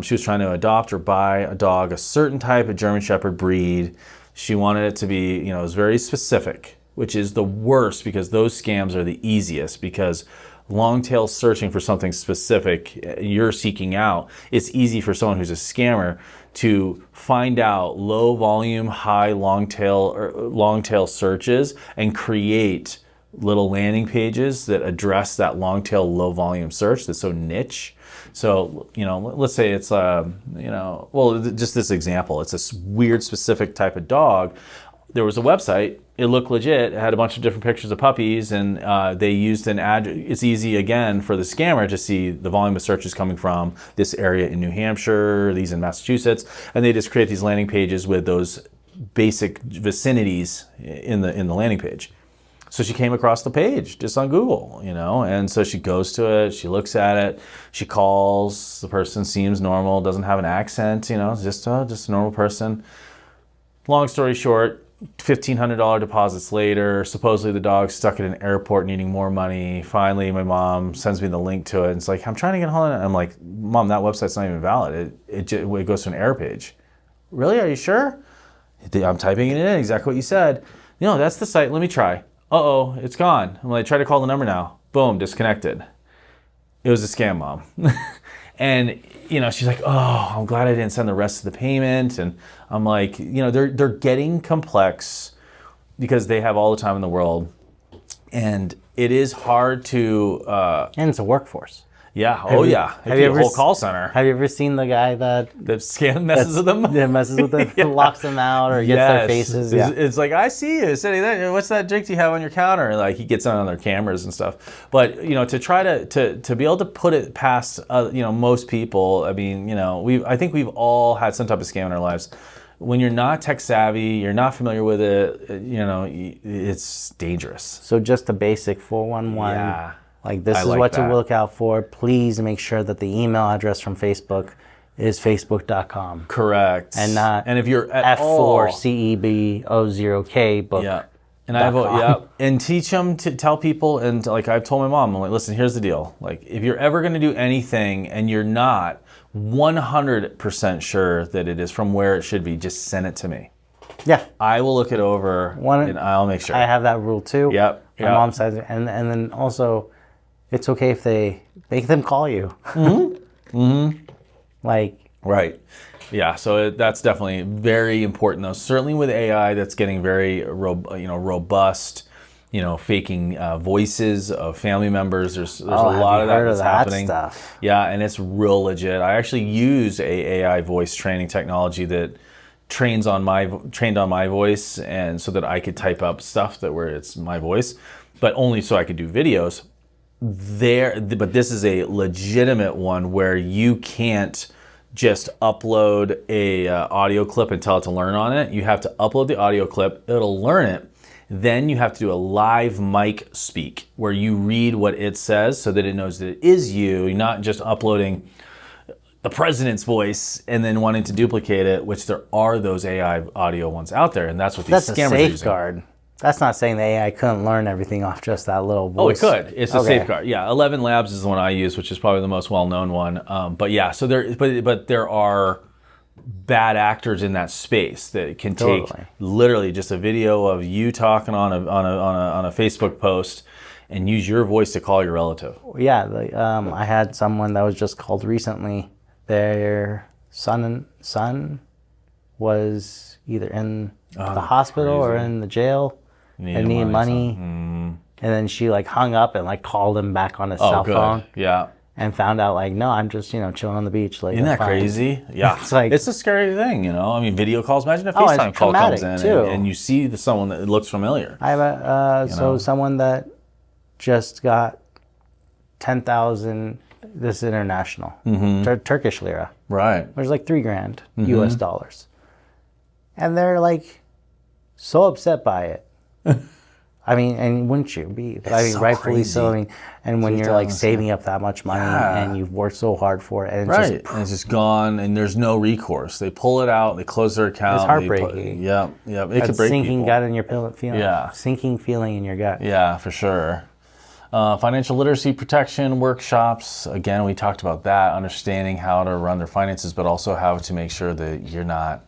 She was trying to adopt or buy a dog, a certain type of German Shepherd breed. She wanted it to be, it was very specific, which is the worst because those scams are the easiest, because long tail searching for something specific you're seeking out, it's easy for someone who's a scammer to find out low volume, high long tail searches and create little landing pages that address that long tail, low volume search that's so niche. So, let's say it's, just this example, it's this weird specific type of dog. There was a website, it looked legit, it had a bunch of different pictures of puppies, and they used an ad. It's easy, again, for the scammer to see the volume of searches coming from this area in New Hampshire, these in Massachusetts, and they just create these landing pages with those basic vicinities in the landing page. So she came across the page just on Google, and so she goes to it, she looks at it, she calls, the person seems normal, doesn't have an accent, just a normal person. Long story short, $1,500 deposits later, supposedly the dog's stuck at an airport needing more money. Finally, my mom sends me the link to it, and it's like, I'm trying to get a hold of it. I'm like, Mom, that website's not even valid. It goes to an error page. Really? Are you sure? I'm typing it in, exactly what you said. That's the site, let me try. Uh-oh, it's gone. I'm like, try to call the number now. Boom, disconnected. It was a scam, Mom. And, she's like, oh, I'm glad I didn't send the rest of the payment. And I'm like, they're getting complex because they have all the time in the world. And it is hard to... and it's a workforce. Yeah. Have you a ever whole call center. Have you ever seen the guy that scam messes with them? Yeah, messes with them, locks them out, or gets their faces. Yeah. It's like, I see you sitting there. What's that drink you have on your counter? Like, he gets on their cameras and stuff. But to try to be able to put it past most people. I mean, I think we've all had some type of scam in our lives. When you're not tech savvy, you're not familiar with it. It's dangerous. So just the basic 411. Yeah. Like, this is like what that. to look out for. Please make sure that the email address from Facebook is facebook.com. Correct. And not if you're at all F4CEB00K book. Yeah. And and teach them to tell people, and like I've told my mom, I'm like, listen, here's the deal. Like, if you're ever going to do anything and you're not 100% sure that it is from where it should be, just send it to me. Yeah. I will look it over and I'll make sure. I have that rule too. Yep. My mom says it. And then also, it's okay if they make them call you. Like. Right. Yeah. So that's definitely very important, though. Certainly with AI, that's getting very, robust. Faking voices of family members. There's a lot of that that's happening. Stuff? Yeah, and it's real legit. I actually use a AI voice training technology that trained on my voice, and so that I could type up stuff where it's my voice, but only so I could do videos. But this is a legitimate one where you can't just upload a audio clip and tell it to learn on it. You have to upload the audio clip. It'll learn it. Then you have to do a live mic speak where you read what it says so that it knows that it is you. You're not just uploading the president's voice and then wanting to duplicate it, which there are those AI audio ones out there, and that's what these scammers are using. That's a safeguard. That's not saying the AI couldn't learn everything off just that little voice. Oh, it could. It's a safeguard. Yeah, 11 Labs is the one I use, which is probably the most well-known one. But yeah, so there are bad actors in that space that can take literally just a video of you talking on a Facebook post and use your voice to call your relative. Yeah, I had someone that was just called recently. Their son was either in the hospital or in the jail and needed money. And then she hung up and called him back on his cell phone. Yeah. And found out no, I'm just chilling on the beach. Isn't that crazy? Yeah, it's a scary thing, I mean, video calls. Imagine a FaceTime call comes in and you see someone that looks familiar. I have someone that just got 10,000. This is international, Turkish lira. Right. Which is $3,000 US dollars, and they're so upset by it. I mean, and wouldn't you be? Rightfully crazy. So. I mean, and when you're saving up that much money and you've worked so hard for it, and it's just gone, and there's no recourse. They pull it out, they close their account. It's heartbreaking. It could break sinking people. gut in your feeling. Yeah, sinking feeling in your gut. Yeah, for sure. Financial literacy protection workshops. Again, we talked about that, understanding how to run their finances, but also how to make sure that you're not,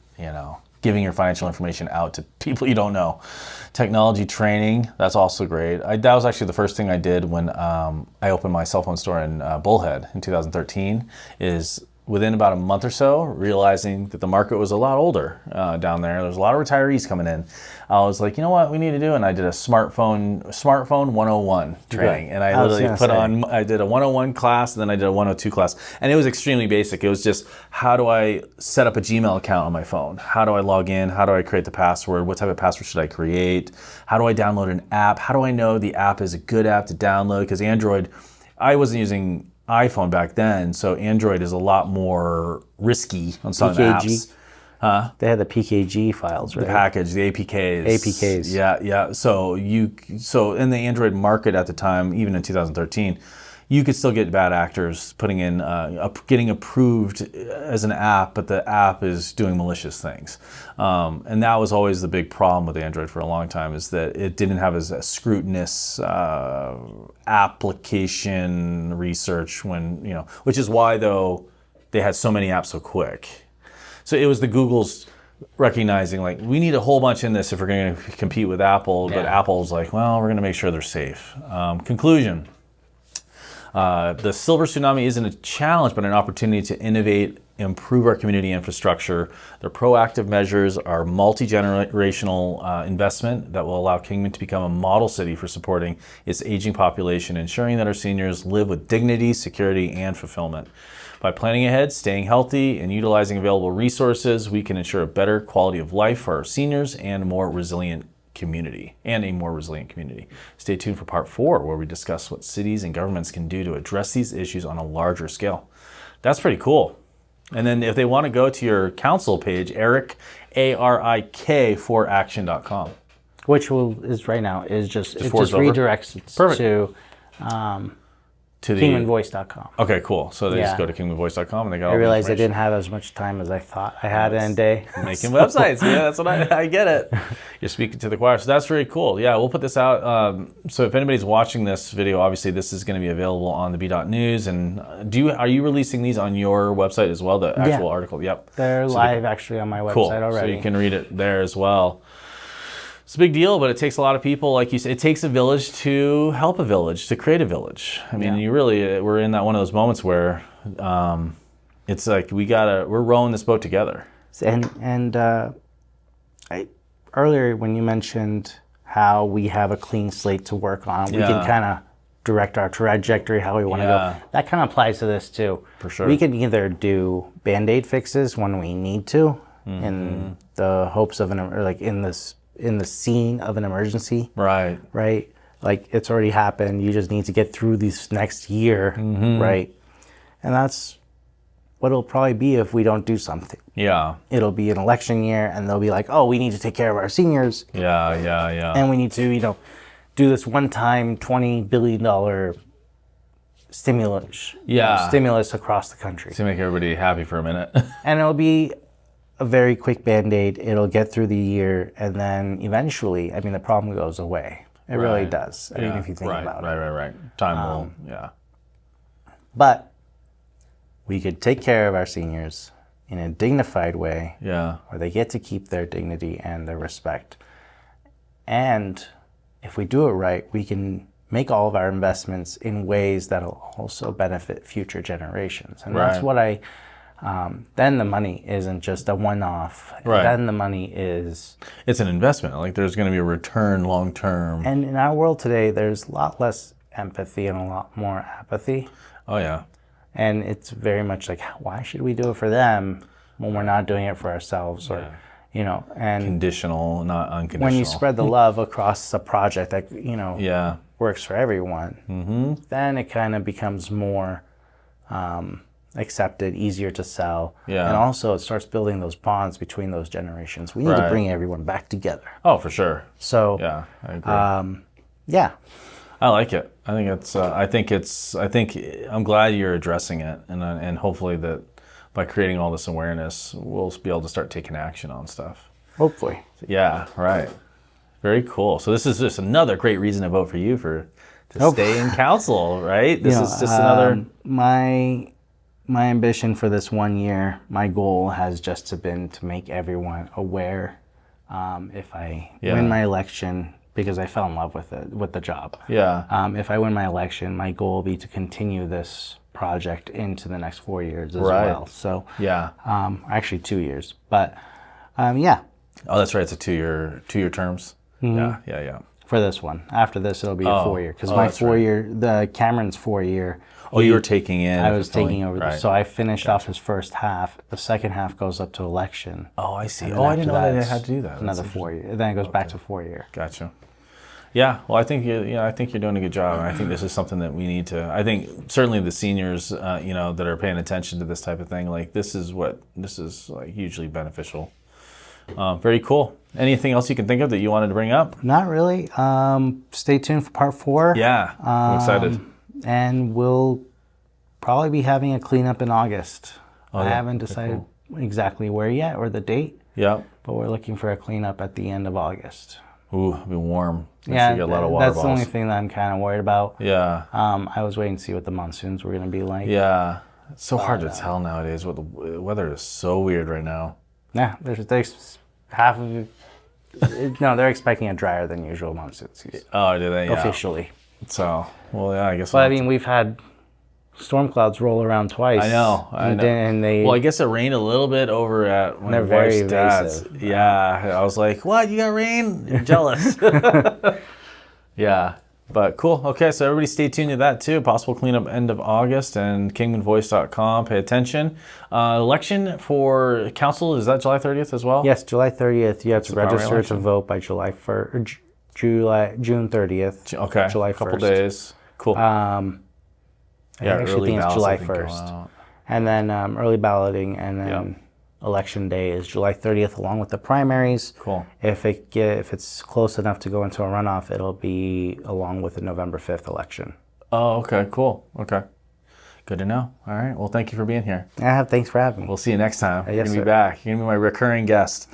giving your financial information out to people you don't know. Technology training, that's also great. That was actually the first thing I did when I opened my cell phone store in Bullhead in 2013, is within about a month or so, realizing that the market was a lot older down there. There's a lot of retirees coming in. I was like, you know what we need to do? And I did a smartphone 101 training. And I literally I did a 101 class, and then I did a 102 class. And it was extremely basic. It was just, how do I set up a Gmail account on my phone? How do I log in? How do I create the password? What type of password should I create? How do I download an app? How do I know the app is a good app to download? Because Android, I wasn't using iPhone back then, so Android is a lot more risky on some apps. They had the PKG files, right? The package, the APKs. APKs. Yeah. So in the Android market at the time, even in 2013, you could still get bad actors putting in, getting approved as an app, but the app is doing malicious things. And that was always the big problem with Android for a long time, is that it didn't have as a scrutinous application research which is why, though, they had so many apps so quick. So it was the Googles recognizing, we need a whole bunch in this if we're going to compete with Apple, but Apple's we're going to make sure they're safe. Conclusion. The silver tsunami isn't a challenge, but an opportunity to innovate, improve our community infrastructure. Their proactive measures are multi-generational investment that will allow Kingman to become a model city for supporting its aging population, ensuring that our seniors live with dignity, security, and fulfillment. By planning ahead, staying healthy, and utilizing available resources, we can ensure a better quality of life for our seniors and a more resilient community. Stay tuned for part 4, where we discuss what cities and governments can do to address these issues on a larger scale. That's pretty cool. And then if they want to go to your council page, Eric, ARIK, for action.com. Which is right now is just it just redirects to To the KingmanVoice.com. Okay, cool. So they just Yeah. go to KingmanVoice.com and they got all I the realized I information. didn't have as much time as I thought I had in a day. Making websites. Yeah, that's what I get it. You're speaking to the choir. So that's very cool. Yeah, we'll put this out. So if anybody's watching this video, obviously this is going to be available on the B.News. And are you releasing these on your website as well? The actual article? Yep. They're live actually on my website already. So you can read it there as well. It's a big deal, but it takes a lot of people, like you said. It takes a village to help a village, to create a village. I mean, we're in that one of those moments where it's like we're rowing this boat together. And earlier when you mentioned how we have a clean slate to work on, we can kind of direct our trajectory how we want to go. That kind of applies to this too. For sure. We can either do Band-Aid fixes when we need to, in the hopes of in the scene of an emergency. Right. Right? Like it's already happened. You just need to get through this next year, right? And that's what it'll probably be if we don't do something. Yeah. It'll be an election year and they'll be like, oh, we need to take care of our seniors. Yeah. And we need to, do this one-time $20 billion stimulus across the country. To make everybody happy for a minute. And it'll be a very quick Band-Aid. It'll get through the year, and then eventually, the problem goes away. It really does. If you think about it. Right. Time will, But we could take care of our seniors in a dignified way, where they get to keep their dignity and their respect. And if we do it right, we can make all of our investments in ways that'll also benefit future generations. And that's what then the money isn't just a one-off. Right. Then the money is... It's an investment. Like there's going to be a return long-term. And in our world today, there's a lot less empathy and a lot more apathy. Oh, yeah. And it's very much like, why should we do it for them when we're not doing it for ourselves? Or, and... Conditional, not unconditional. When you spread the love across a project that, works for everyone, then it kind of becomes more... accepted, easier to sell. Yeah. And also it starts building those bonds between those generations. We need to bring everyone back together. Oh, for sure. So yeah, I agree. I like it. I think I'm glad you're addressing it, and hopefully that by creating all this awareness, we'll be able to start taking action on stuff. Hopefully. Yeah, right. Very cool. So this is just another great reason to vote for you to stay in council, right? This is just another My ambition for this 1 year, my goal has just been to make everyone aware. If I win my election, because I fell in love with the job. Yeah. If I win my election, my goal will be to continue this project into the next 4 years as well. So actually 2 years, but Oh, that's right. It's a two-year terms. Yeah. For this one, after this it'll be a 4 year because my 4 year, the Cameron's 4 year. Oh, you were taking in. I was taking over. So I finished off his first half. The second half goes up to election. Oh, I see. Oh, I didn't know that they had to do that. Another 4 year. Then it goes back to 4 year. Gotcha. Yeah. Well, I think you're doing a good job, and I think this is something that we need to. I think certainly the seniors, that are paying attention to this type of thing, like this is like hugely beneficial. Very cool. Anything else you can think of that you wanted to bring up? Not really. Stay tuned for part 4. Yeah. I'm excited. And we'll probably be having a cleanup in August. I haven't decided exactly where yet or the date. Yeah. But we're looking for a cleanup at the end of August. Ooh, it'll be warm. Get a lot of water that's balls. the only thing that I'm kind of worried about. Yeah. I was waiting to see what the monsoons were going to be like. Yeah. It's so hard to tell nowadays. What the weather is so weird right now. Yeah, there's half of it. No, they're expecting a drier than usual monsoon season. Oh, do they? Yeah. Officially. So, I guess. But we've had storm clouds roll around twice. I know. And they. Well, I guess it rained a little bit over at my wife's dad's. Yeah, I was like, "What? You got rain? You're jealous." Yeah, but cool. Okay, so everybody stay tuned to that too. Possible cleanup end of August, and KingmanVoice.com. Pay attention. Election for council, is that July 30th as well? Yes, July 30th. You have to register to vote by June 30th. Okay, July 1st. Couple days. Cool. I actually think it's July 1st. And then early balloting, and then election day is July 30th, along with the primaries. Cool. If it's close enough to go into a runoff, it'll be along with the November 5th election. Oh, okay, cool. Okay. Good to know. All right. Well, thank you for being here. Yeah, thanks for having me. We'll see you next time. You're Yes, going to be sir. back. You're going to be my recurring guest.